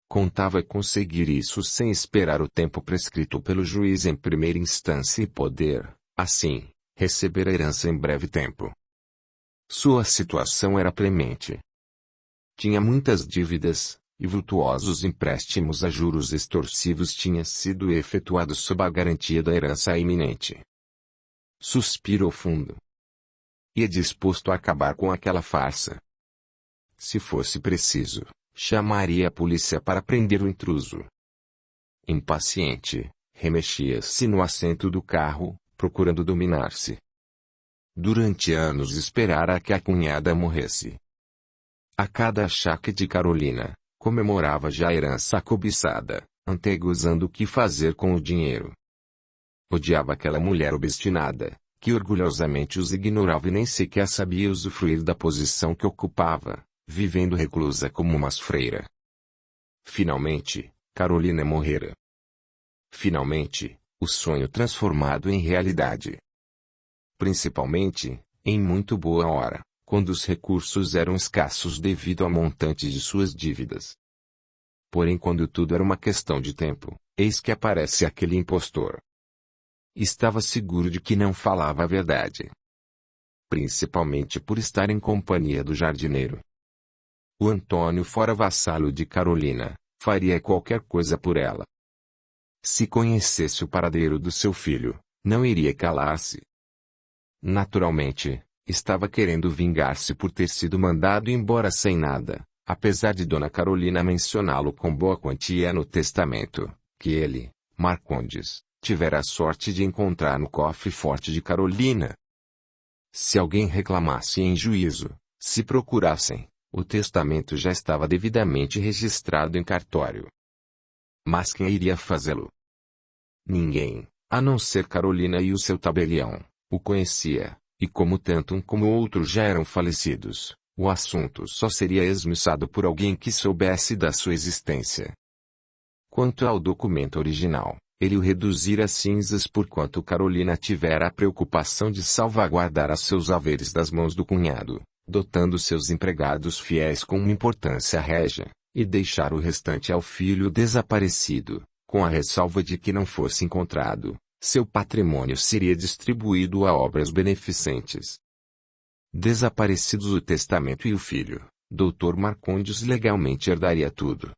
Contava conseguir isso sem esperar o tempo prescrito pelo juiz em primeira instância e poder, assim, receber a herança em breve tempo. Sua situação era premente. Tinha muitas dívidas, e vultuosos empréstimos a juros extorsivos tinham sido efetuados sob a garantia da herança iminente. Suspirou fundo. Ia disposto a acabar com aquela farsa. Se fosse preciso, chamaria a polícia para prender o intruso. Impaciente, remexia-se no assento do carro, procurando dominar-se. Durante anos esperara que a cunhada morresse. A cada achaque de Carolina, comemorava já a herança cobiçada, antegozando o que fazer com o dinheiro. Odiava aquela mulher obstinada, que orgulhosamente os ignorava e nem sequer sabia usufruir da posição que ocupava, vivendo reclusa como uma freira. Finalmente, Carolina morrera. Finalmente, o sonho transformado em realidade. Principalmente, em muito boa hora, quando os recursos eram escassos devido ao montante de suas dívidas. Porém, quando tudo era uma questão de tempo, eis que aparece aquele impostor. Estava seguro de que não falava a verdade. Principalmente por estar em companhia do jardineiro. O Antônio, fora vassalo de Carolina, faria qualquer coisa por ela. Se conhecesse o paradeiro do seu filho, não iria calar-se. Naturalmente, estava querendo vingar-se por ter sido mandado embora sem nada, apesar de Dona Carolina mencioná-lo com boa quantia no testamento, que ele, Marcondes, tivera a sorte de encontrar no cofre forte de Carolina. Se alguém reclamasse em juízo, se procurassem, o testamento já estava devidamente registrado em cartório. Mas quem iria fazê-lo? Ninguém, a não ser Carolina e o seu tabelião, o conhecia, e como tanto um como o outro já eram falecidos, o assunto só seria esmiuçado por alguém que soubesse da sua existência. Quanto ao documento original, ele o reduzira a cinzas porquanto Carolina tivera a preocupação de salvaguardar os seus haveres das mãos do cunhado, dotando seus empregados fiéis com uma importância régia, e deixar o restante ao filho desaparecido, com a ressalva de que não fosse encontrado, seu patrimônio seria distribuído a obras beneficentes. Desaparecidos o testamento e o filho, Dr. Marcondes legalmente herdaria tudo.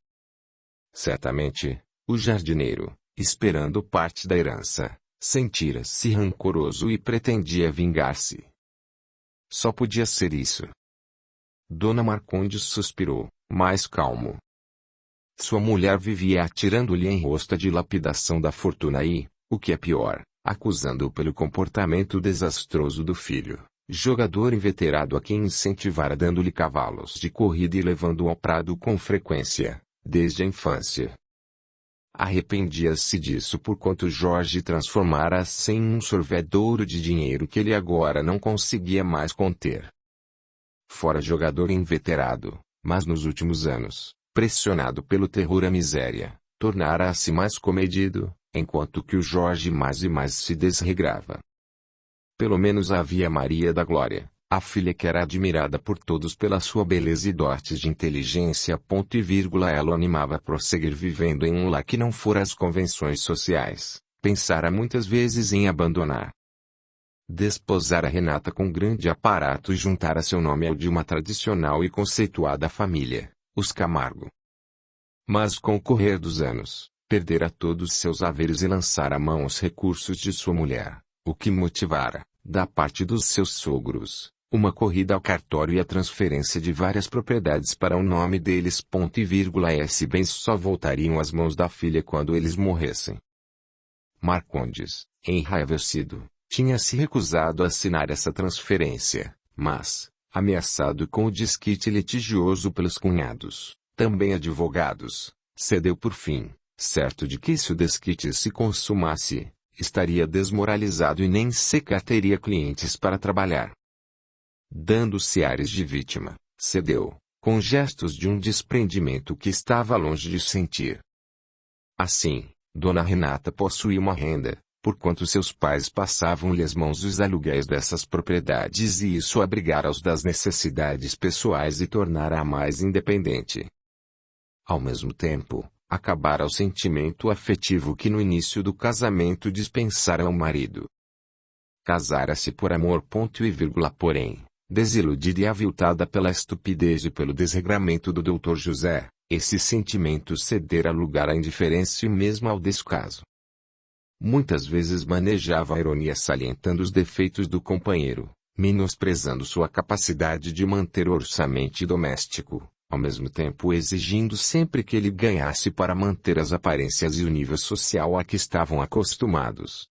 Certamente, o jardineiro, esperando parte da herança, sentira-se rancoroso e pretendia vingar-se. Só podia ser isso. Dona Marcondes suspirou, mais calmo. Sua mulher vivia atirando-lhe em rosto a dilapidação da fortuna e, o que é pior, acusando-o pelo comportamento desastroso do filho, jogador inveterado a quem incentivara dando-lhe cavalos de corrida e levando-o ao prado com frequência, desde a infância. Arrependia-se disso porquanto Jorge transformara-se em um sorvedouro de dinheiro que ele agora não conseguia mais conter. Fora jogador inveterado, mas nos últimos anos, pressionado pelo terror à miséria, tornara-se mais comedido, enquanto que o Jorge mais e mais se desregrava. Pelo menos havia Maria da Glória, a filha que era admirada por todos pela sua beleza e dotes de inteligência. Ela o animava a prosseguir vivendo em um lar que não fora as convenções sociais, pensara muitas vezes em abandonar. Desposara Renata com grande aparato e juntara seu nome ao de uma tradicional e conceituada família, os Camargo. Mas com o correr dos anos, perdera todos seus haveres e lançara à mão os recursos de sua mulher, o que motivara, da parte dos seus sogros, uma corrida ao cartório e a transferência de várias propriedades para o nome deles. Esses bens só voltariam às mãos da filha quando eles morressem. Marcondes, enraivecido, tinha se recusado a assinar essa transferência, mas, ameaçado com o desquite litigioso pelos cunhados, também advogados, cedeu por fim, certo de que se o desquite se consumasse, estaria desmoralizado e nem sequer teria clientes para trabalhar. Dando-se ares de vítima, cedeu, com gestos de um desprendimento que estava longe de sentir. Assim, Dona Renata possuía uma renda, porquanto seus pais passavam-lhe as mãos os aluguéis dessas propriedades e isso abrigara-os das necessidades pessoais e tornara-a mais independente. Ao mesmo tempo, acabara o sentimento afetivo que no início do casamento dispensara ao marido. Casara-se por amor. Porém, desiludida e aviltada pela estupidez e pelo desregramento do Dr. José, esse sentimento cedera lugar à indiferença e mesmo ao descaso. Muitas vezes manejava a ironia salientando os defeitos do companheiro, menosprezando sua capacidade de manter o orçamento doméstico, ao mesmo tempo exigindo sempre que ele ganhasse para manter as aparências e o nível social a que estavam acostumados.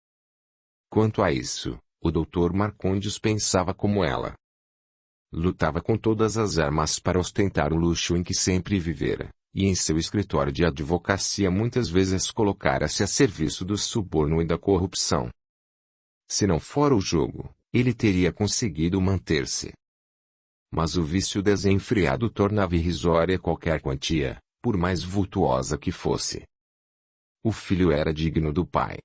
Quanto a isso, o Dr. Marcondes pensava como ela. Lutava com todas as armas para ostentar o luxo em que sempre vivera, e em seu escritório de advocacia muitas vezes colocara-se a serviço do suborno e da corrupção. Se não fora o jogo, ele teria conseguido manter-se. Mas o vício desenfreado tornava irrisória qualquer quantia, por mais vultuosa que fosse. O filho era digno do pai.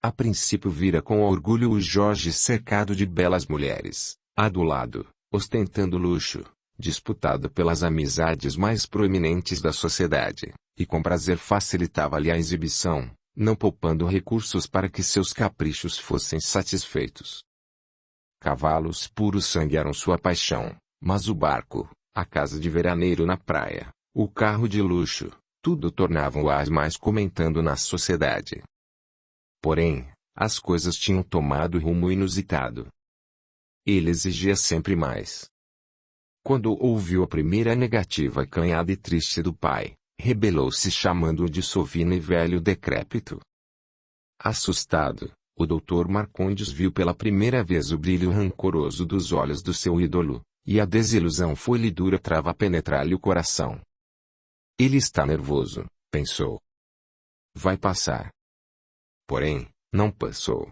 A princípio vira com orgulho o Jorge cercado de belas mulheres, adulado, ostentando luxo, disputado pelas amizades mais proeminentes da sociedade, e com prazer facilitava-lhe a exibição, não poupando recursos para que seus caprichos fossem satisfeitos. Cavalos puro sangue eram sua paixão, mas o barco, a casa de veraneiro na praia, o carro de luxo, tudo tornavam-o as mais comentando na sociedade. Porém, as coisas tinham tomado rumo inusitado. Ele exigia sempre mais. Quando ouviu a primeira negativa acanhada e triste do pai, rebelou-se chamando-o de sovino e velho decrépito. Assustado, o Dr. Marcondes viu pela primeira vez o brilho rancoroso dos olhos do seu ídolo, e a desilusão foi-lhe dura trava a penetrar-lhe o coração. Ele está nervoso, pensou. Vai passar. Porém, não passou.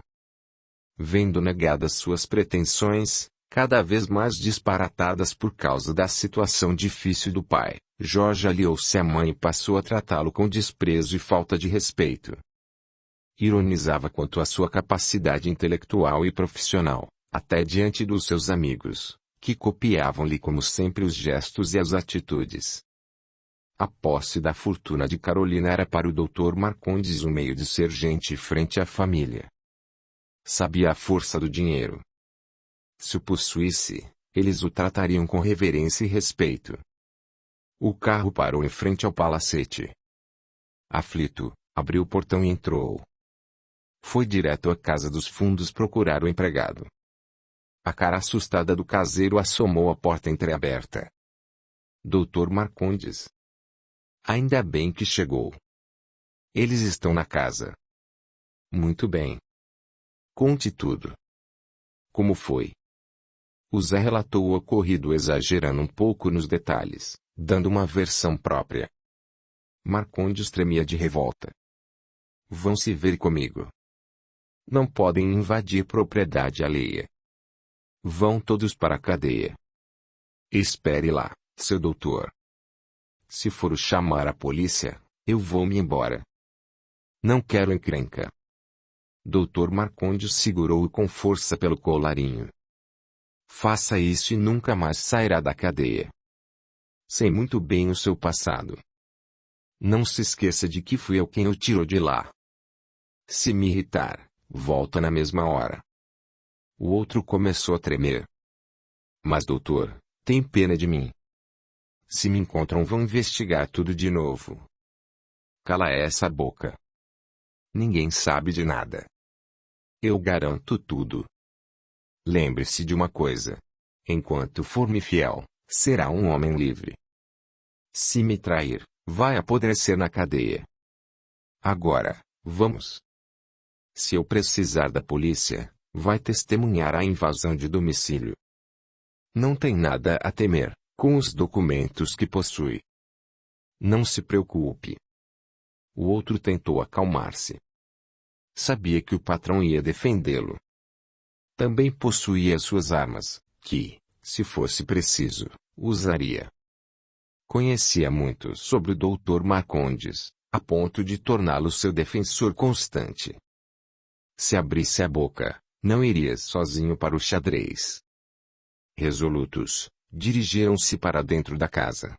Vendo negadas suas pretensões, cada vez mais disparatadas por causa da situação difícil do pai, Jorge aliou-se à mãe e passou a tratá-lo com desprezo e falta de respeito. Ironizava quanto à sua capacidade intelectual e profissional, até diante dos seus amigos, que copiavam-lhe como sempre os gestos e as atitudes. A posse da fortuna de Carolina era para o Dr. Marcondes um meio de ser gente frente à família. Sabia a força do dinheiro. Se o possuísse, eles o tratariam com reverência e respeito. O carro parou em frente ao palacete. Aflito, abriu o portão e entrou. Foi direto à casa dos fundos procurar o empregado. A cara assustada do caseiro assomou a porta entreaberta. Dr. Marcondes. Ainda bem que chegou. Eles estão na casa. Muito bem. Conte tudo. Como foi? O Zé relatou o ocorrido exagerando um pouco nos detalhes, dando uma versão própria. Marcondes tremia de revolta. Vão se ver comigo. Não podem invadir propriedade alheia. Vão todos para a cadeia. Espere lá, seu doutor. Se for chamar a polícia, eu vou-me embora. Não quero encrenca. Dr. Marcondes segurou-o com força pelo colarinho. Faça isso e nunca mais sairá da cadeia. Sei muito bem o seu passado. Não se esqueça de que fui eu quem o tirou de lá. Se me irritar, volta na mesma hora. O outro começou a tremer. Mas doutor, tem pena de mim. Se me encontram vão investigar tudo de novo. Cala essa boca. Ninguém sabe de nada. Eu garanto tudo. Lembre-se de uma coisa. Enquanto for-me fiel, será um homem livre. Se me trair, vai apodrecer na cadeia. Agora, vamos. Se eu precisar da polícia, vai testemunhar a invasão de domicílio. Não tem nada a temer, com os documentos que possui. Não se preocupe. O outro tentou acalmar-se. Sabia que o patrão ia defendê-lo. Também possuía suas armas, que, se fosse preciso, usaria. Conhecia muito sobre o Dr. Marcondes, a ponto de torná-lo seu defensor constante. Se abrisse a boca, não iria sozinho para o xadrez. Resolutos, dirigiram-se para dentro da casa.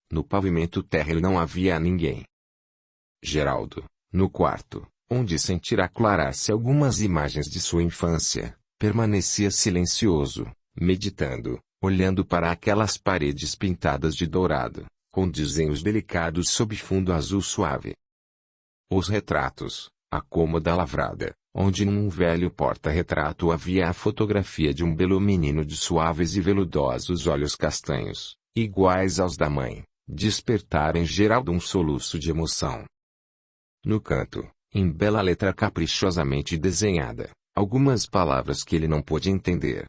No pavimento térreo não havia ninguém. Geraldo, no quarto, onde sentira aclarar-se algumas imagens de sua infância, permanecia silencioso, meditando, olhando para aquelas paredes pintadas de dourado, com desenhos delicados sob fundo azul suave. Os retratos, a cômoda lavrada, onde num velho porta-retrato havia a fotografia de um belo menino de suaves e veludosos olhos castanhos, iguais aos da mãe, despertaram em Geraldo um soluço de emoção. No canto, em bela letra caprichosamente desenhada, algumas palavras que ele não pôde entender.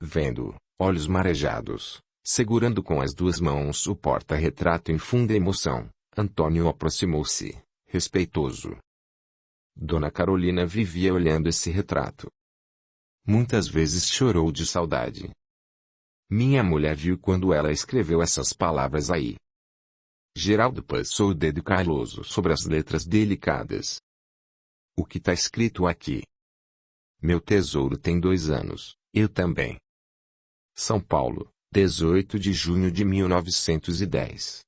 Vendo, olhos marejados, segurando com as duas mãos o porta-retrato em funda emoção, Antônio aproximou-se, respeitoso. Dona Carolina vivia olhando esse retrato. Muitas vezes chorou de saudade. Minha mulher viu quando ela escreveu essas palavras aí. Geraldo passou o dedo caloso sobre as letras delicadas. O que tá escrito aqui? Meu tesouro tem 2 anos, eu também. São Paulo, 18 de junho de 1910.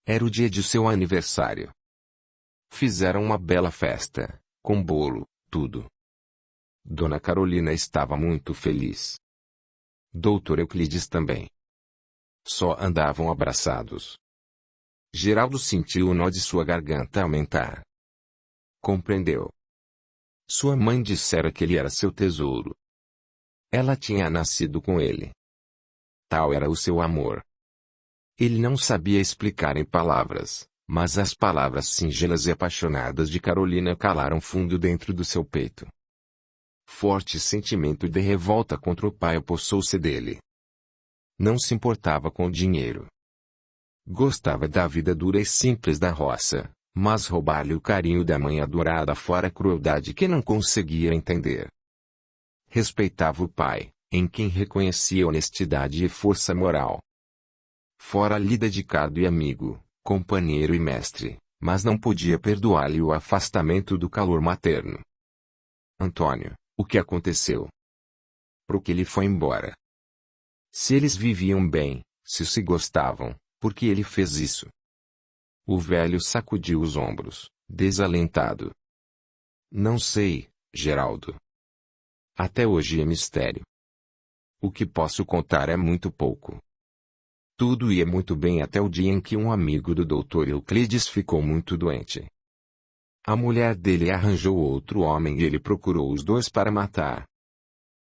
Era o dia de seu aniversário. Fizeram uma bela festa, com bolo, tudo. Dona Carolina estava muito feliz. Doutor Euclides também. Só andavam abraçados. Geraldo sentiu o nó de sua garganta aumentar. Compreendeu. Sua mãe dissera que ele era seu tesouro. Ela tinha nascido com ele. Tal era o seu amor. Ele não sabia explicar em palavras, mas as palavras singelas e apaixonadas de Carolina calaram fundo dentro do seu peito. Forte sentimento de revolta contra o pai apossou-se dele. Não se importava com o dinheiro. Gostava da vida dura e simples da roça, mas roubar-lhe o carinho da mãe adorada fora crueldade que não conseguia entender. Respeitava o pai, em quem reconhecia honestidade e força moral. Fora-lhe dedicado e amigo, companheiro e mestre, mas não podia perdoar-lhe o afastamento do calor materno. Antônio, o que aconteceu? Por que ele foi embora? Se eles viviam bem, se gostavam, por que ele fez isso? O velho sacudiu os ombros, desalentado. Não sei, Geraldo. Até hoje é mistério. O que posso contar é muito pouco. Tudo ia muito bem até o dia em que um amigo do Dr. Euclides ficou muito doente. A mulher dele arranjou outro homem e ele procurou os dois para matar.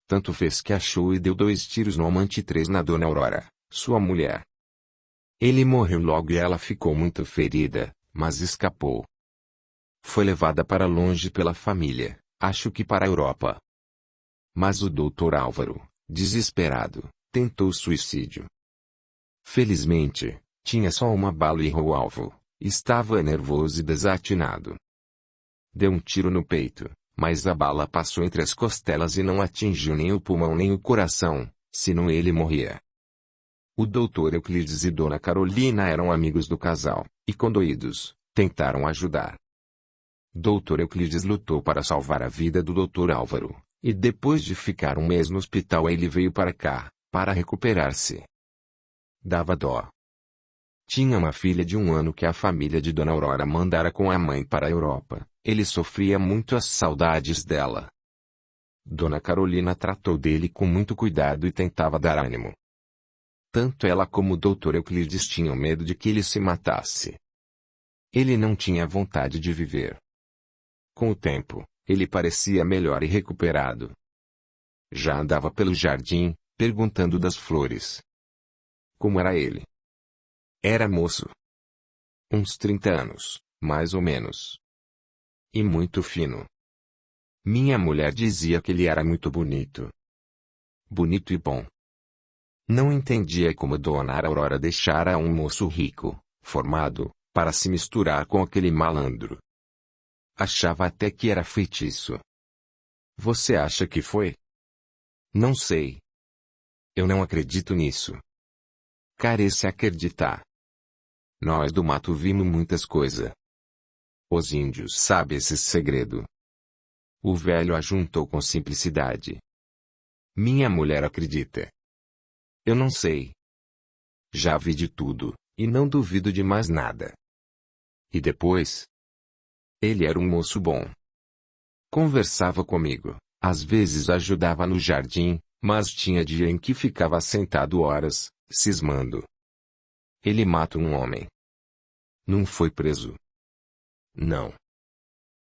Tanto fez que achou e deu 2 tiros no amante e 3 na Dona Aurora, sua mulher. Ele morreu logo e ela ficou muito ferida, mas escapou. Foi levada para longe pela família, acho que para a Europa. Mas o Dr. Álvaro, desesperado, tentou suicídio. Felizmente, tinha só uma bala e errou o alvo, estava nervoso e desatinado. Deu um tiro no peito, mas a bala passou entre as costelas e não atingiu nem o pulmão nem o coração, senão ele morria. O Dr. Euclides e Dona Carolina eram amigos do casal, e condoídos, tentaram ajudar. Dr. Euclides lutou para salvar a vida do Dr. Álvaro, e depois de ficar um mês no hospital ele veio para cá, para recuperar-se. Dava dó. Tinha uma filha de 1 ano que a família de Dona Aurora mandara com a mãe para a Europa, ele sofria muito as saudades dela. Dona Carolina tratou dele com muito cuidado e tentava dar ânimo. Tanto ela como o Dr. Euclides tinham medo de que ele se matasse. Ele não tinha vontade de viver. Com o tempo, ele parecia melhor e recuperado. Já andava pelo jardim, perguntando das flores. Como era ele? Era moço. Uns 30 anos, mais ou menos. E muito fino. Minha mulher dizia que ele era muito bonito. Bonito e bom. Não entendia como Dona Aurora deixara um moço rico, formado, para se misturar com aquele malandro. Achava até que era feitiço. Você acha que foi? Não sei. Eu não acredito nisso. Carece acreditar. Nós do mato vimos muitas coisas. Os índios sabem esse segredo. O velho ajuntou com simplicidade. Minha mulher acredita. Eu não sei. Já vi de tudo, e não duvido de mais nada. E depois? Ele era um moço bom. Conversava comigo, às vezes ajudava no jardim, mas tinha dia em que ficava sentado horas, cismando. Ele mata um homem. Não foi preso. Não.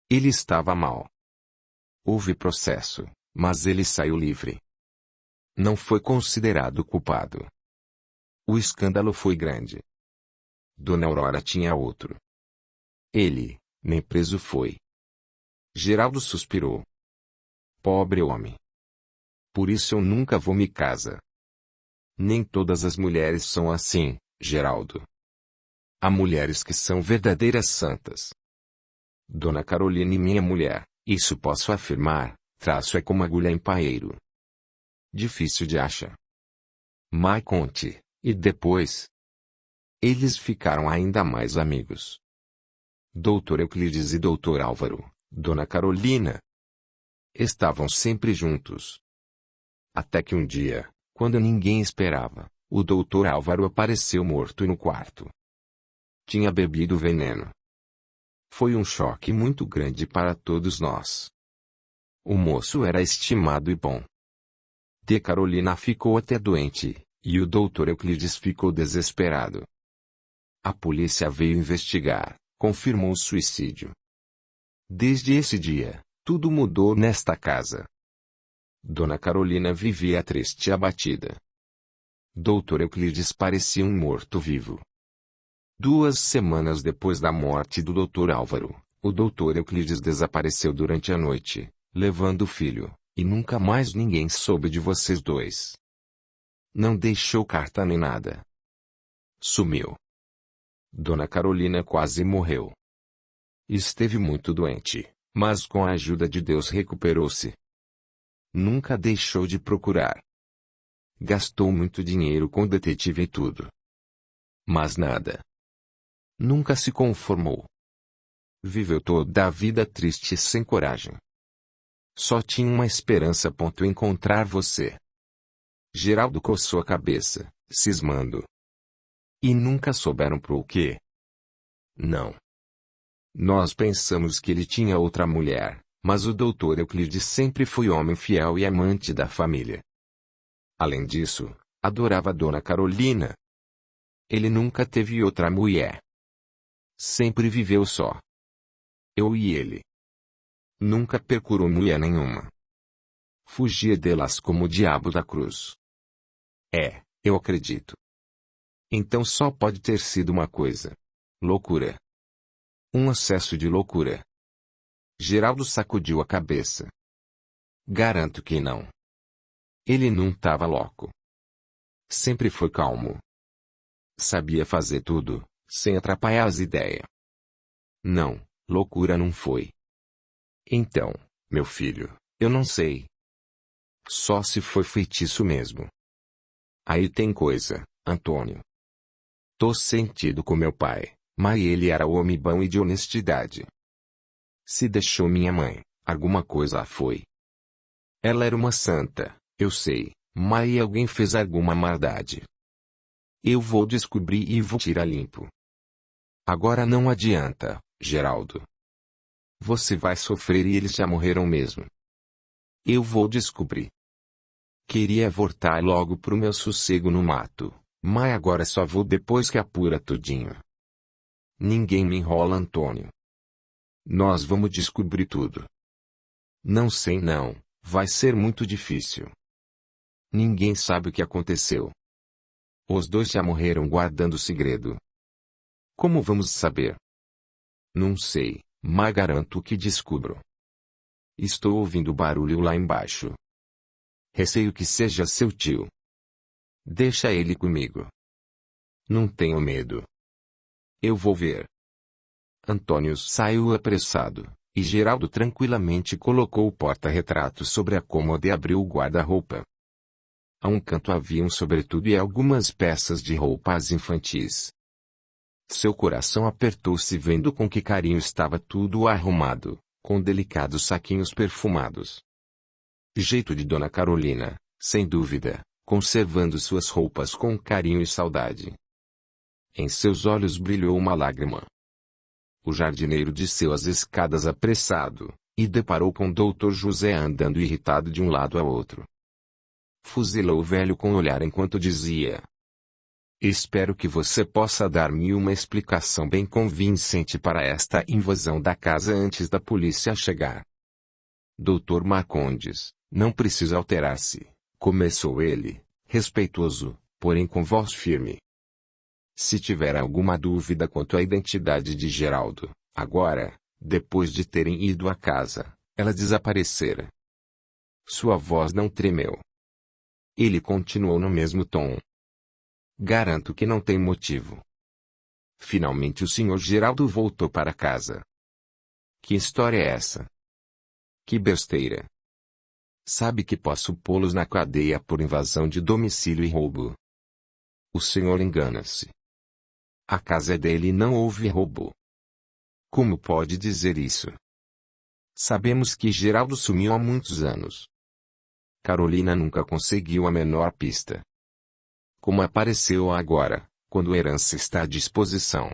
Ele estava mal. Houve processo, mas ele saiu livre. Não foi considerado culpado. O escândalo foi grande. Dona Aurora tinha outro. Ele, nem preso foi. Geraldo suspirou. Pobre homem. Por isso eu nunca vou me casar. Nem todas as mulheres são assim, Geraldo. Há mulheres que são verdadeiras santas. Dona Carolina e minha mulher, isso posso afirmar, traço é como agulha em paeiro. Difícil de achar. Mas conte, e depois? Eles ficaram ainda mais amigos. Doutor Euclides e Doutor Álvaro, Dona Carolina, estavam sempre juntos. Até que um dia, quando ninguém esperava, o Doutor Álvaro apareceu morto no quarto. Tinha bebido veneno. Foi um choque muito grande para todos nós. O moço era estimado e bom. De Carolina ficou até doente, e o Doutor Euclides ficou desesperado. A polícia veio investigar, confirmou o suicídio. Desde esse dia, tudo mudou nesta casa. Dona Carolina vivia triste e abatida. Doutor Euclides parecia um morto-vivo. 2 semanas depois da morte do Doutor Álvaro, o Doutor Euclides desapareceu durante a noite, levando o filho, e nunca mais ninguém soube de vocês dois. Não deixou carta nem nada. Sumiu. Dona Carolina quase morreu. Esteve muito doente, mas com a ajuda de Deus recuperou-se. Nunca deixou de procurar. Gastou muito dinheiro com detetive e tudo. Mas nada. Nunca se conformou. Viveu toda a vida triste e sem coragem. Só tinha uma esperança. Encontrar você. Geraldo coçou a cabeça, cismando. E nunca souberam por quê? Não. Nós pensamos que ele tinha outra mulher, mas o Doutor Euclides sempre foi homem fiel e amante da família. Além disso, adorava Dona Carolina. Ele nunca teve outra mulher. Sempre viveu só. Eu e ele. Nunca procurou mulher nenhuma. Fugia delas como o diabo da cruz. Eu acredito. Então só pode ter sido uma coisa. Loucura. Um excesso de loucura. Geraldo sacudiu a cabeça. Garanto que não. Ele não estava louco. Sempre foi calmo. Sabia fazer tudo, sem atrapalhar as ideias. Não, loucura não foi. Então, meu filho, eu não sei. Só se foi feitiço mesmo. Aí tem coisa, Antônio. Tô sentido com meu pai, mas ele era homem bom e de honestidade. Se deixou minha mãe, alguma coisa foi. Ela era uma santa, eu sei, mas alguém fez alguma maldade. Eu vou descobrir e vou tirar limpo. Agora não adianta, Geraldo. Você vai sofrer e eles já morreram mesmo. Eu vou descobrir. Queria voltar logo pro meu sossego no mato, mas agora só vou depois que apura tudinho. Ninguém me enrola, Antônio. Nós vamos descobrir tudo. Não sei não, vai ser muito difícil. Ninguém sabe o que aconteceu. Os dois já morreram guardando o segredo. Como vamos saber? Não sei, mas garanto que descubro. Estou ouvindo barulho lá embaixo. Receio que seja seu tio. Deixa ele comigo. Não tenho medo. Eu vou ver. Antônio saiu apressado, e Geraldo tranquilamente colocou o porta-retrato sobre a cômoda e abriu o guarda-roupa. A um canto havia um sobretudo e algumas peças de roupas infantis. Seu coração apertou-se vendo com que carinho estava tudo arrumado, com delicados saquinhos perfumados. Jeito de Dona Carolina, sem dúvida, conservando suas roupas com carinho e saudade. Em seus olhos brilhou uma lágrima. O jardineiro desceu as escadas apressado, e deparou com o Dr. José andando irritado de um lado a outro. Fuzilou o velho com o olhar enquanto dizia: Espero que você possa dar-me uma explicação bem convincente para esta invasão da casa antes da polícia chegar. Dr. Marcondes, não precisa alterar-se, começou ele, respeitoso, porém com voz firme. Se tiver alguma dúvida quanto à identidade de Geraldo, agora, depois de terem ido à casa, ela desaparecera. Sua voz não tremeu. Ele continuou no mesmo tom. Garanto que não tem motivo. Finalmente o Sr. Geraldo voltou para casa. Que história é essa? Que besteira. Sabe que posso pô-los na cadeia por invasão de domicílio e roubo. O senhor engana-se. A casa é dele e não houve roubo. Como pode dizer isso? Sabemos que Geraldo sumiu há muitos anos. Carolina nunca conseguiu a menor pista. Como apareceu agora, quando a herança está à disposição?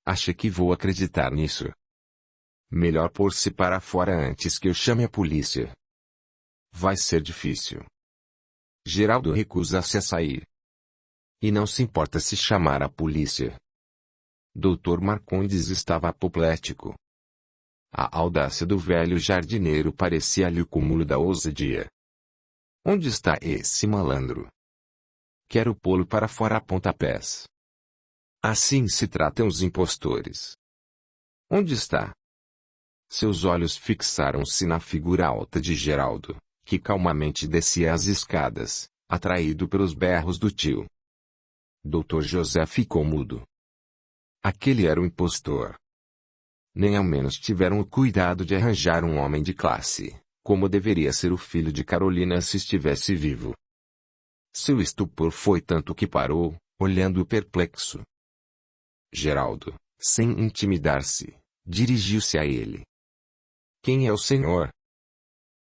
Acha que vou acreditar nisso? Melhor pôr-se para fora antes que eu chame a polícia. Vai ser difícil. Geraldo recusa-se a sair. E não se importa se chamar a polícia. Dr. Marcondes estava apoplético. A audácia do velho jardineiro parecia-lhe o cúmulo da ousadia. Onde está esse malandro? Quero pô-lo para fora a pontapés. Assim se tratam os impostores. Onde está? Seus olhos fixaram-se na figura alta de Geraldo, que calmamente descia as escadas, atraído pelos berros do tio. Dr. José ficou mudo. Aquele era o impostor. Nem ao menos tiveram o cuidado de arranjar um homem de classe, como deveria ser o filho de Carolina se estivesse vivo. Seu estupor foi tanto que parou, olhando-o perplexo. Geraldo, sem intimidar-se, dirigiu-se a ele. Quem é o senhor?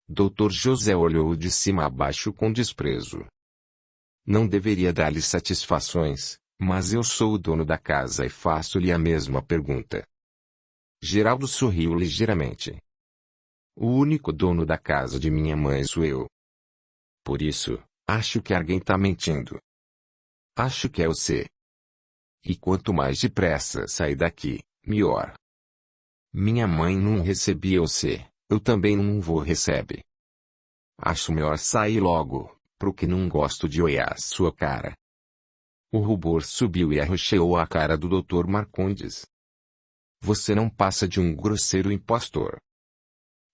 Dr. José olhou de cima a baixo com desprezo. Não deveria dar-lhe satisfações, mas eu sou o dono da casa e faço-lhe a mesma pergunta. Geraldo sorriu ligeiramente. O único dono da casa de minha mãe sou eu. Por isso, acho que alguém está mentindo. Acho que é você. E quanto mais depressa sair daqui, melhor. Minha mãe não recebia você, eu também não vou receber. Acho melhor sair logo, porque não gosto de olhar sua cara. O rubor subiu e arroxeou a cara do Dr. Marcondes. Você não passa de um grosseiro impostor.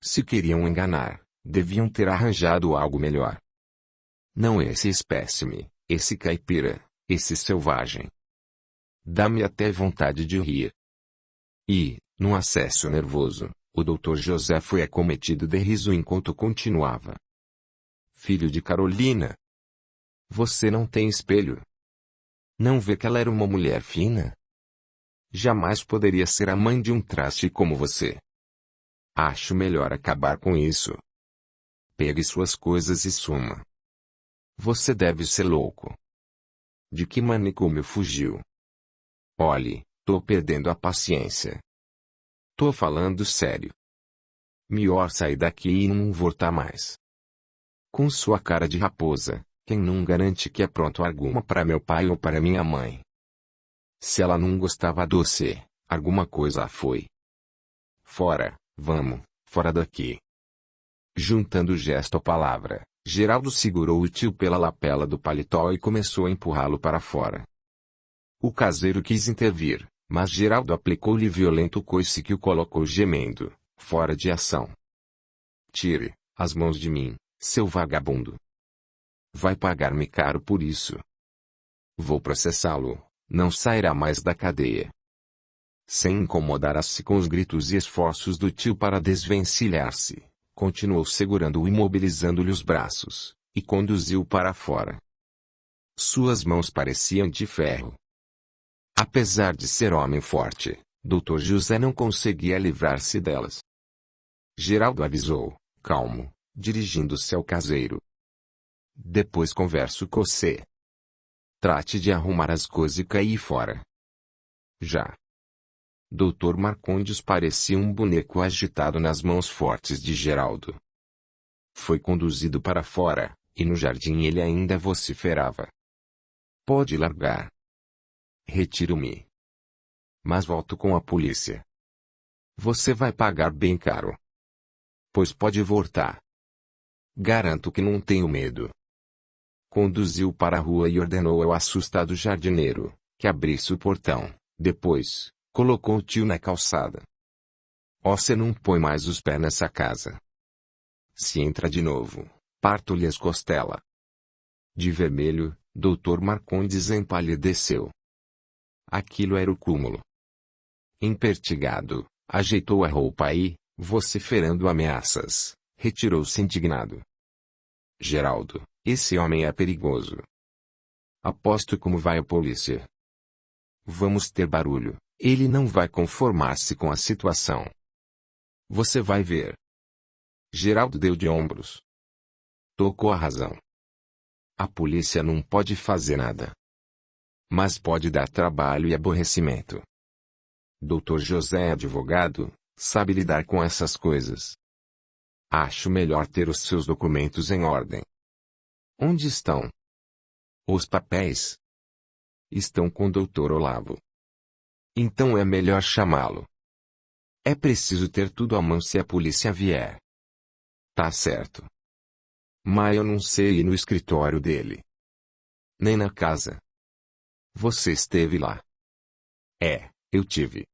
Se queriam enganar, deviam ter arranjado algo melhor. Não esse espécime, esse caipira, esse selvagem. Dá-me até vontade de rir. E, num acesso nervoso, o Dr. José foi acometido de riso enquanto continuava. Filho de Carolina. Você não tem espelho. Não vê que ela era uma mulher fina? Jamais poderia ser a mãe de um traste como você. Acho melhor acabar com isso. Pegue suas coisas e suma. Você deve ser louco. De que manicômio fugiu? Olhe, tô perdendo a paciência. Tô falando sério. Melhor sair daqui e não voltar mais. Com sua cara de raposa, quem não garante que é pronto alguma para meu pai ou para minha mãe? Se ela não gostava de você, alguma coisa foi. Fora, vamos, fora daqui. Juntando gesto à palavra, Geraldo segurou o tio pela lapela do paletó e começou a empurrá-lo para fora. O caseiro quis intervir, mas Geraldo aplicou-lhe violento coice que o colocou gemendo, fora de ação. Tire as mãos de mim, seu vagabundo. Vai pagar-me caro por isso. Vou processá-lo, não sairá mais da cadeia. Sem incomodar-se com os gritos e esforços do tio para desvencilhar-se, continuou segurando-o e imobilizando-lhe os braços, e conduziu-o para fora. Suas mãos pareciam de ferro. Apesar de ser homem forte, Dr. José não conseguia livrar-se delas. Geraldo avisou, calmo, dirigindo-se ao caseiro. Depois converso com você. Trate de arrumar as coisas e cair fora. Já. Dr. Marcondes parecia um boneco agitado nas mãos fortes de Geraldo. Foi conduzido para fora, e no jardim ele ainda vociferava. Pode largar. Retiro-me. Mas volto com a polícia. Você vai pagar bem caro. Pois pode voltar. Garanto que não tenho medo. Conduziu para a rua e ordenou ao assustado jardineiro que abrisse o portão. Depois, colocou o tio na calçada. Você não põe mais os pés nessa casa. Se entra de novo, parto-lhe as costelas. De vermelho, Dr. Marcondes empalideceu. Aquilo era o cúmulo. Empertigado, ajeitou a roupa e, vociferando ameaças, retirou-se indignado. Geraldo, esse homem é perigoso. Aposto como vai a polícia. Vamos ter barulho, ele não vai conformar-se com a situação. Você vai ver. Geraldo deu de ombros. Tocou a razão. A polícia não pode fazer nada. Mas pode dar trabalho e aborrecimento. Dr. José é advogado, sabe lidar com essas coisas. Acho melhor ter os seus documentos em ordem. Onde estão? Os papéis? Estão com o Dr. Olavo. Então é melhor chamá-lo. É preciso ter tudo à mão se a polícia vier. Tá certo. Mas eu não sei ir no escritório dele. Nem na casa. Você esteve lá? É, eu tive.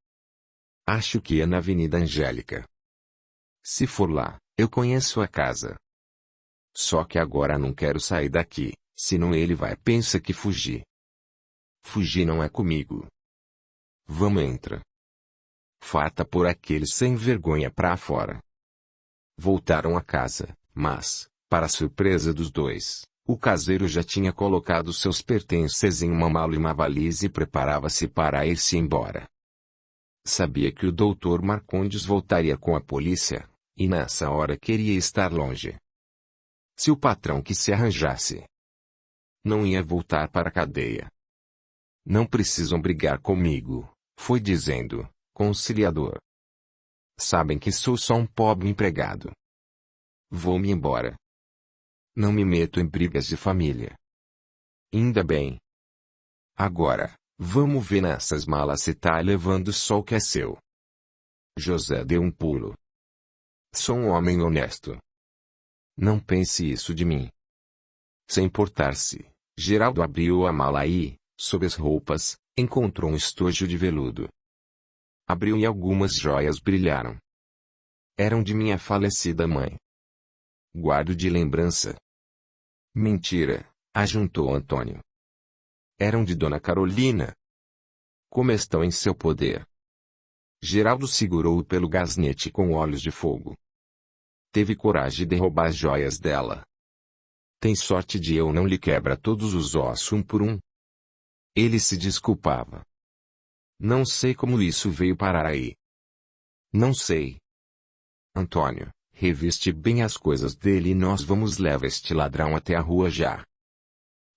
Acho que é na Avenida Angélica. Se for lá, eu conheço a casa. Só que agora não quero sair daqui, senão ele vai pensar que fugi. Fugir não é comigo. Vamos entra. Farta por aqueles sem vergonha pra fora. Voltaram a casa, mas, para surpresa dos dois, o caseiro já tinha colocado seus pertences em uma mala e uma valise e preparava-se para ir-se embora. Sabia que o Dr. Marcondes voltaria com a polícia, e nessa hora queria estar longe. Se o patrão que se arranjasse, não ia voltar para a cadeia. Não precisam brigar comigo, foi dizendo, conciliador. Sabem que sou só um pobre empregado. Vou-me embora. Não me meto em brigas de família. Ainda bem. Agora, vamos ver nessas malas se tá levando só o que é seu. José deu um pulo. Sou um homem honesto. Não pense isso de mim. Sem importar-se, Geraldo abriu a mala e, sob as roupas, encontrou um estojo de veludo. Abriu e algumas joias brilharam. Eram de minha falecida mãe. Guardo de lembrança. Mentira, ajuntou Antônio. Eram de Dona Carolina. Como estão em seu poder? Geraldo segurou-o pelo gasnete com olhos de fogo. Teve coragem de roubar as joias dela. Tem sorte de eu não lhe quebrar todos os ossos um por um. Ele se desculpava. Não sei como isso veio parar aí. Não sei. Antônio, reviste bem as coisas dele e nós vamos levar este ladrão até a rua já.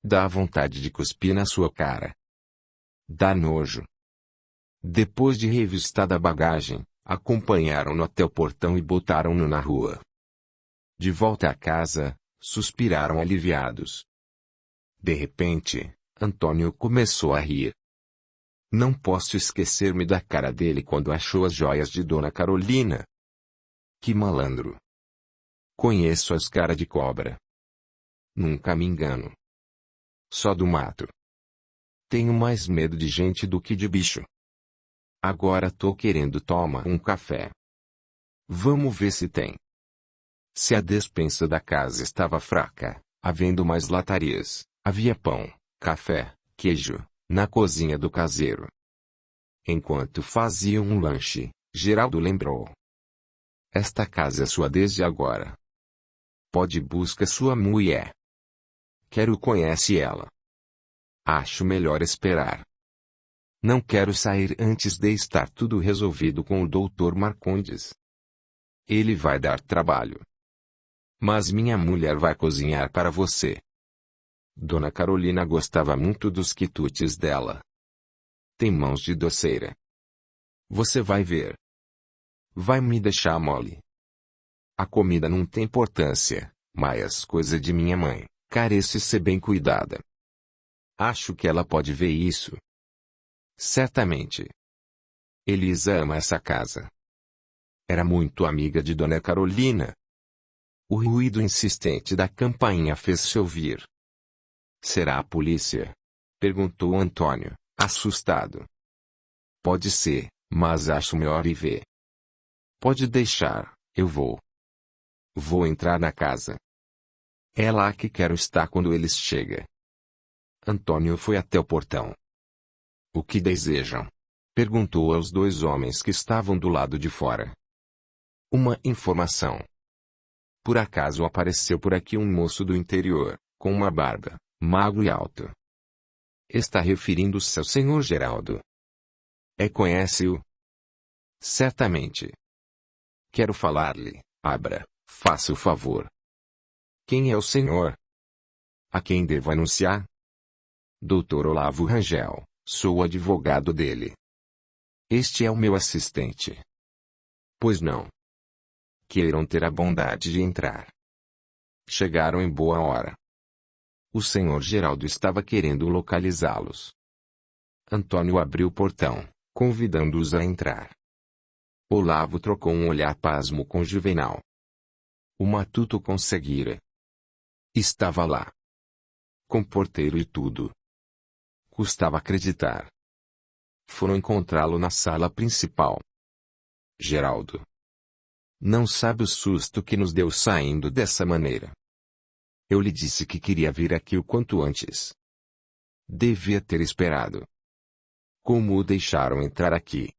Dá vontade de cuspir na sua cara. Dá nojo. Depois de revistada a bagagem, acompanharam-no até o portão e botaram-no na rua. De volta à casa, suspiraram aliviados. De repente, Antônio começou a rir. Não posso esquecer-me da cara dele quando achou as joias de Dona Carolina. Que malandro. Conheço as caras de cobra. Nunca me engano. Só do mato. Tenho mais medo de gente do que de bicho. Agora tô querendo tomar um café. Vamos ver se tem. Se a despensa da casa estava fraca, havendo mais latarias, havia pão, café, queijo, na cozinha do caseiro. Enquanto faziam um lanche, Geraldo lembrou. Esta casa é sua desde agora. Pode buscar sua mulher. Quero conhece ela. Acho melhor esperar. Não quero sair antes de estar tudo resolvido com o Dr. Marcondes. Ele vai dar trabalho. Mas minha mulher vai cozinhar para você. Dona Carolina gostava muito dos quitutes dela. Tem mãos de doceira. Você vai ver. Vai me deixar mole. A comida não tem importância, mas as coisas de minha mãe, carece ser bem cuidada. Acho que ela pode ver isso. Certamente. Elisa ama essa casa. Era muito amiga de Dona Carolina. O ruído insistente da campainha fez-se ouvir. Será a polícia? Perguntou Antônio, assustado. Pode ser, mas acho melhor ir ver. Pode deixar, eu vou. Vou entrar na casa. É lá que quero estar quando eles chegam. Antônio foi até o portão. O que desejam? Perguntou aos dois homens que estavam do lado de fora. Uma informação. Por acaso apareceu por aqui um moço do interior, com uma barba, magro e alto. Está referindo-se ao senhor Geraldo. Conhece-o? Certamente. Quero falar-lhe. Abra, faça o favor. Quem é o senhor? A quem devo anunciar? Dr. Olavo Rangel, sou o advogado dele. Este é o meu assistente. Pois não. Queiram ter a bondade de entrar. Chegaram em boa hora. O senhor Geraldo estava querendo localizá-los. Antônio abriu o portão, convidando-os a entrar. Olavo trocou um olhar pasmo com Juvenal. O matuto conseguira. Estava lá. Com porteiro e tudo. Custava acreditar. Foram encontrá-lo na sala principal. Geraldo. Não sabe o susto que nos deu saindo dessa maneira. Eu lhe disse que queria vir aqui o quanto antes. Devia ter esperado. Como o deixaram entrar aqui?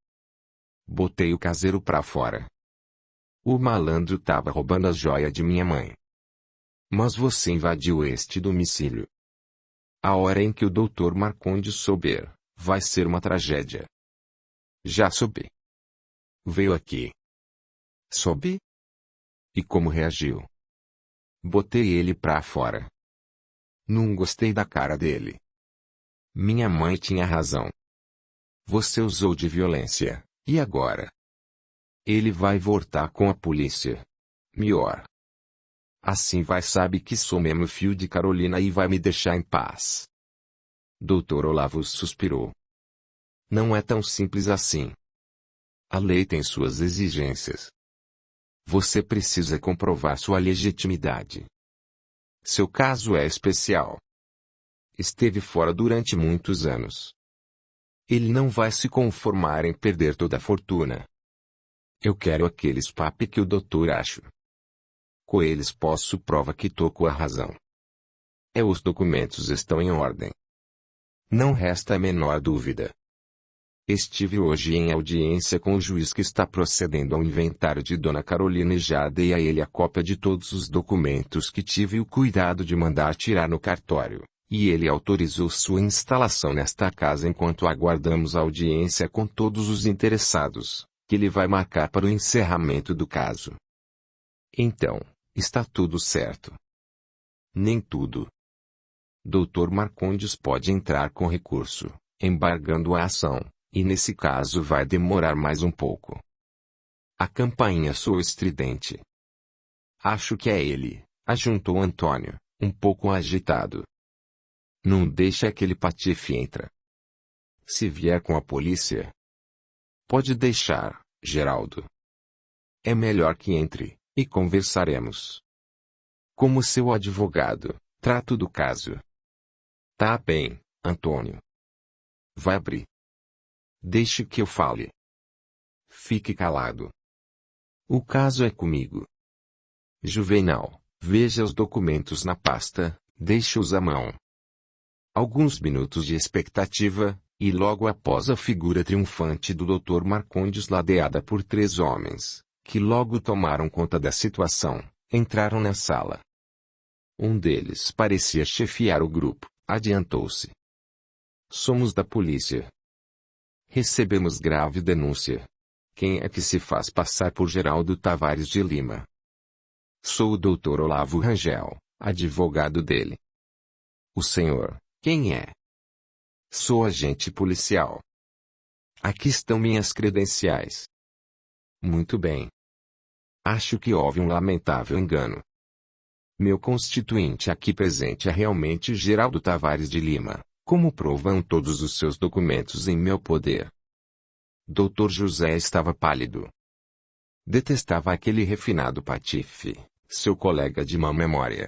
Botei o caseiro pra fora. O malandro tava roubando as joias de minha mãe. Mas você invadiu este domicílio. A hora em que o Dr. Marcondes souber, vai ser uma tragédia. Já soube. Veio aqui. Soube? E como reagiu? Botei ele pra fora. Não gostei da cara dele. Minha mãe tinha razão. Você usou de violência, e agora? Ele vai voltar com a polícia. Melhor. Assim vai sabe que sou mesmo filho de Carolina e vai me deixar em paz. Dr. Olavo suspirou. Não é tão simples assim. A lei tem suas exigências. Você precisa comprovar sua legitimidade. Seu caso é especial. Esteve fora durante muitos anos. Ele não vai se conformar em perder toda a fortuna. Eu quero aqueles papos que o doutor acha. Com eles posso prova que tô com a razão. Os documentos estão em ordem. Não resta a menor dúvida. Estive hoje em audiência com o juiz que está procedendo ao inventário de Dona Carolina e já dei a ele a cópia de todos os documentos que tive o cuidado de mandar tirar no cartório, e ele autorizou sua instalação nesta casa enquanto aguardamos a audiência com todos os interessados, que ele vai marcar para o encerramento do caso. Então, está tudo certo. Nem tudo. Dr. Marcondes pode entrar com recurso, embargando a ação. E nesse caso vai demorar mais um pouco. A campainha soa estridente. Acho que é ele, ajuntou Antônio, um pouco agitado. Não deixa aquele patife entra. Se vier com a polícia. Pode deixar, Geraldo. É melhor que entre, e conversaremos. Como seu advogado, trato do caso. Tá bem, Antônio. Vai abrir. Deixe que eu fale. Fique calado. O caso é comigo. Juvenal, veja os documentos na pasta, deixe-os à mão. Alguns minutos de expectativa, e logo após a figura triunfante do Dr. Marcondes ladeada por 3 homens, que logo tomaram conta da situação, entraram na sala. Um deles parecia chefiar o grupo, adiantou-se. Somos da polícia. Recebemos grave denúncia. Quem é que se faz passar por Geraldo Tavares de Lima? Sou o Dr. Olavo Rangel, advogado dele. O senhor, quem é? Sou agente policial. Aqui estão minhas credenciais. Muito bem. Acho que houve um lamentável engano. Meu constituinte aqui presente é realmente Geraldo Tavares de Lima. Como provam todos os seus documentos em meu poder. Dr. José estava pálido. Detestava aquele refinado patife, seu colega de má memória.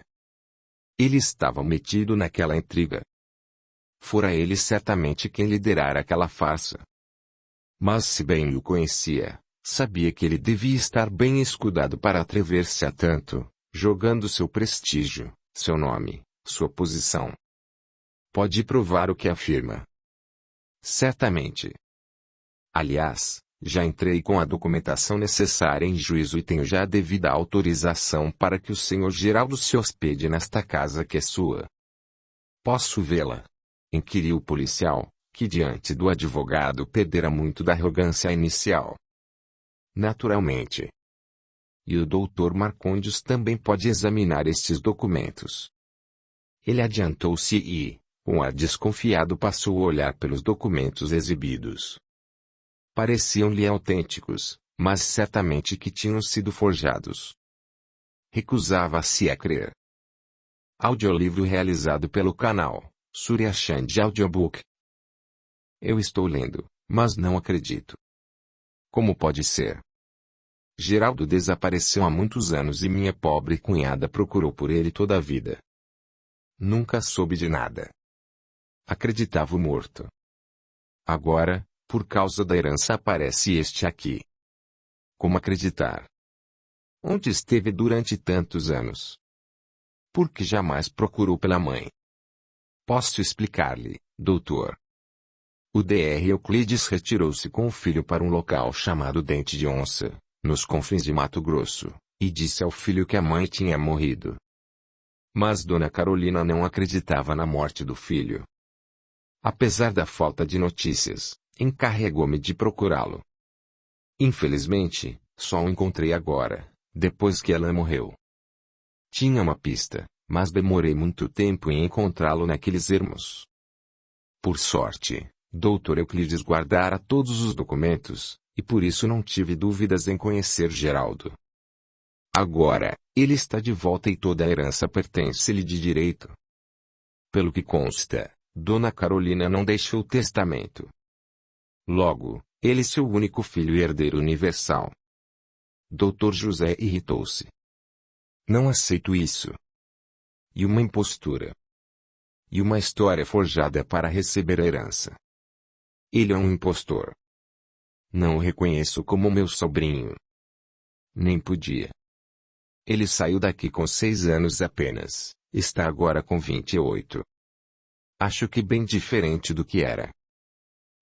Ele estava metido naquela intriga. Fora ele certamente quem liderara aquela farsa. Mas se bem o conhecia, sabia que ele devia estar bem escudado para atrever-se a tanto, jogando seu prestígio, seu nome, sua posição. Pode provar o que afirma. Certamente. Aliás, já entrei com a documentação necessária em juízo e tenho já a devida autorização para que o senhor Geraldo se hospede nesta casa que é sua. Posso vê-la? Inquiriu o policial, que diante do advogado perdera muito da arrogância inicial. Naturalmente. E o Dr. Marcondes também pode examinar estes documentos. Ele adiantou-se e, com ar desconfiado, passou a olhar pelos documentos exibidos. Pareciam-lhe autênticos, mas certamente que tinham sido forjados. Recusava-se a crer. Audiolivro realizado pelo canal Surya Chand Audiobook. Eu estou lendo, mas não acredito. Como pode ser? Geraldo desapareceu há muitos anos e minha pobre cunhada procurou por ele toda a vida. Nunca soube de nada. Acreditava-o morto. Agora, por causa da herança, aparece este aqui. Como acreditar? Onde esteve durante tantos anos? Por que jamais procurou pela mãe? Posso explicar-lhe, doutor. O Dr. Euclides retirou-se com o filho para um local chamado Dente de Onça, nos confins de Mato Grosso, e disse ao filho que a mãe tinha morrido. Mas Dona Carolina não acreditava na morte do filho. Apesar da falta de notícias, encarregou-me de procurá-lo. Infelizmente, só o encontrei agora, depois que ela morreu. Tinha uma pista, mas demorei muito tempo em encontrá-lo naqueles ermos. Por sorte, Dr. Euclides guardara todos os documentos, e por isso não tive dúvidas em conhecer Geraldo. Agora, ele está de volta e toda a herança pertence-lhe de direito. Pelo que consta, Dona Carolina não deixou testamento. Logo, ele é seu único filho e herdeiro universal. Dr. José irritou-se. Não aceito isso. E uma impostura. E uma história forjada para receber a herança. Ele é um impostor. Não o reconheço como meu sobrinho. Nem podia. Ele saiu daqui com 6 anos apenas, está agora com 28. Acho que bem diferente do que era.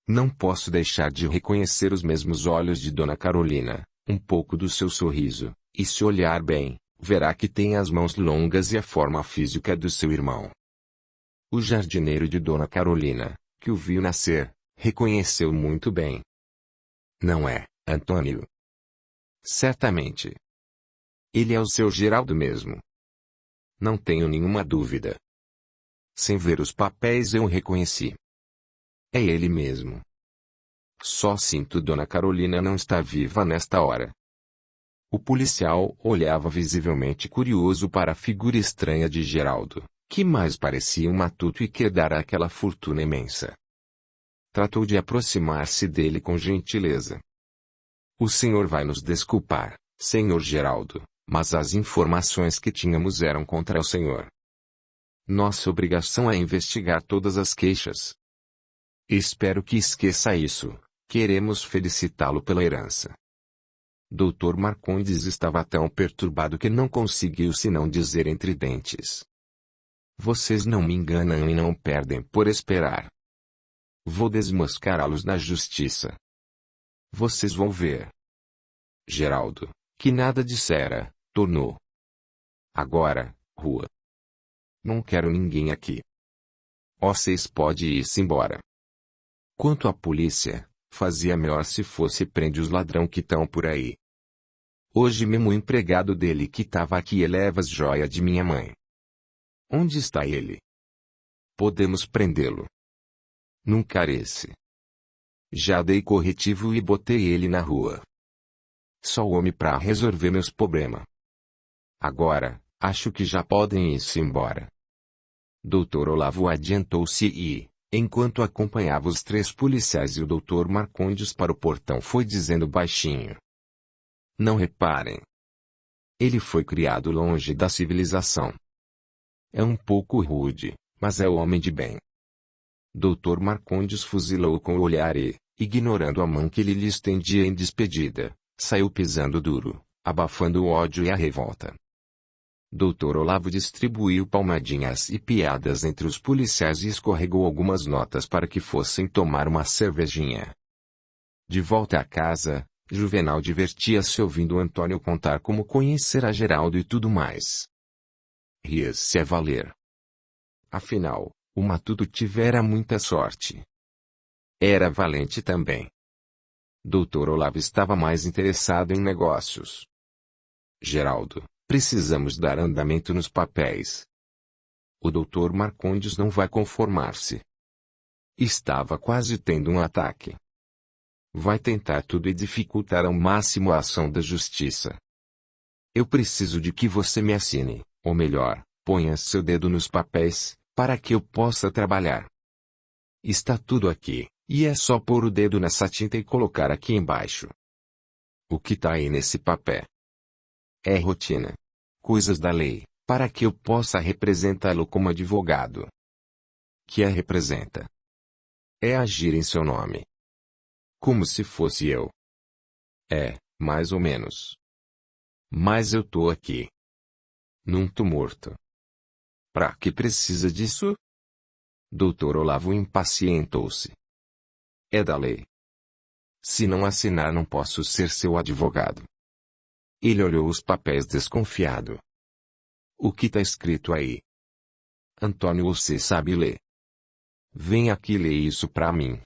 Não posso deixar de reconhecer os mesmos olhos de Dona Carolina, um pouco do seu sorriso, e se olhar bem, verá que tem as mãos longas e a forma física do seu irmão. O jardineiro de Dona Carolina, que o viu nascer, reconheceu muito bem. Não é, Antônio? Certamente. Ele é o seu Geraldo mesmo. Não tenho nenhuma dúvida. Sem ver os papéis eu o reconheci. É ele mesmo. Só sinto Dona Carolina não está viva nesta hora. O policial olhava visivelmente curioso para a figura estranha de Geraldo, que mais parecia um matuto e que herdara aquela fortuna imensa. Tratou de aproximar-se dele com gentileza. O senhor vai nos desculpar, senhor Geraldo, mas as informações que tínhamos eram contra o senhor. Nossa obrigação é investigar todas as queixas. Espero que esqueça isso. Queremos felicitá-lo pela herança. Dr. Marcondes estava tão perturbado que não conseguiu senão dizer entre dentes. Vocês não me enganam e não perdem por esperar. Vou desmascará-los na justiça. Vocês vão ver. Geraldo, que nada dissera, tornou. Agora, rua. Não quero ninguém aqui. Vocês podem ir-se embora. Quanto à polícia, fazia melhor se fosse prende os ladrão que estão por aí. Hoje mesmo o empregado dele que estava aqui leva as joias de minha mãe. Onde está ele? Podemos prendê-lo. Nunca esse. Já dei corretivo e botei ele na rua. Só homem para resolver meus problemas. Agora, acho que já podem ir-se embora. Dr. Olavo adiantou-se e, enquanto acompanhava os 3 policiais e o Dr. Marcondes para o portão, foi dizendo baixinho. Não reparem. Ele foi criado longe da civilização. É um pouco rude, mas é homem de bem. Dr. Marcondes fuzilou com o olhar e, ignorando a mão que ele lhe estendia em despedida, saiu pisando duro, abafando o ódio e a revolta. Dr. Olavo distribuiu palmadinhas e piadas entre os policiais e escorregou algumas notas para que fossem tomar uma cervejinha. De volta à casa, Juvenal divertia-se ouvindo Antônio contar como conhecera Geraldo e tudo mais. Ria-se a valer. Afinal, o matuto tivera muita sorte. Era valente também. Doutor Olavo estava mais interessado em negócios. Geraldo, precisamos dar andamento nos papéis. O doutor Marcondes não vai conformar-se. Estava quase tendo um ataque. Vai tentar tudo e dificultar ao máximo a ação da justiça. Eu preciso de que você me assine, ou melhor, ponha seu dedo nos papéis, para que eu possa trabalhar. Está tudo aqui, e é só pôr o dedo nessa tinta e colocar aqui embaixo. O que tá aí nesse papel? É rotina. Coisas da lei, para que eu possa representá-lo como advogado. Que a representa? É agir em seu nome. Como se fosse eu. É, mais ou menos. Mas eu tô aqui. Não tô morto. Pra que precisa disso? Doutor Olavo impacientou-se. É da lei. Se não assinar não posso ser seu advogado. Ele olhou os papéis desconfiado. O que tá escrito aí? Antônio, você sabe ler? Vem aqui ler isso pra mim.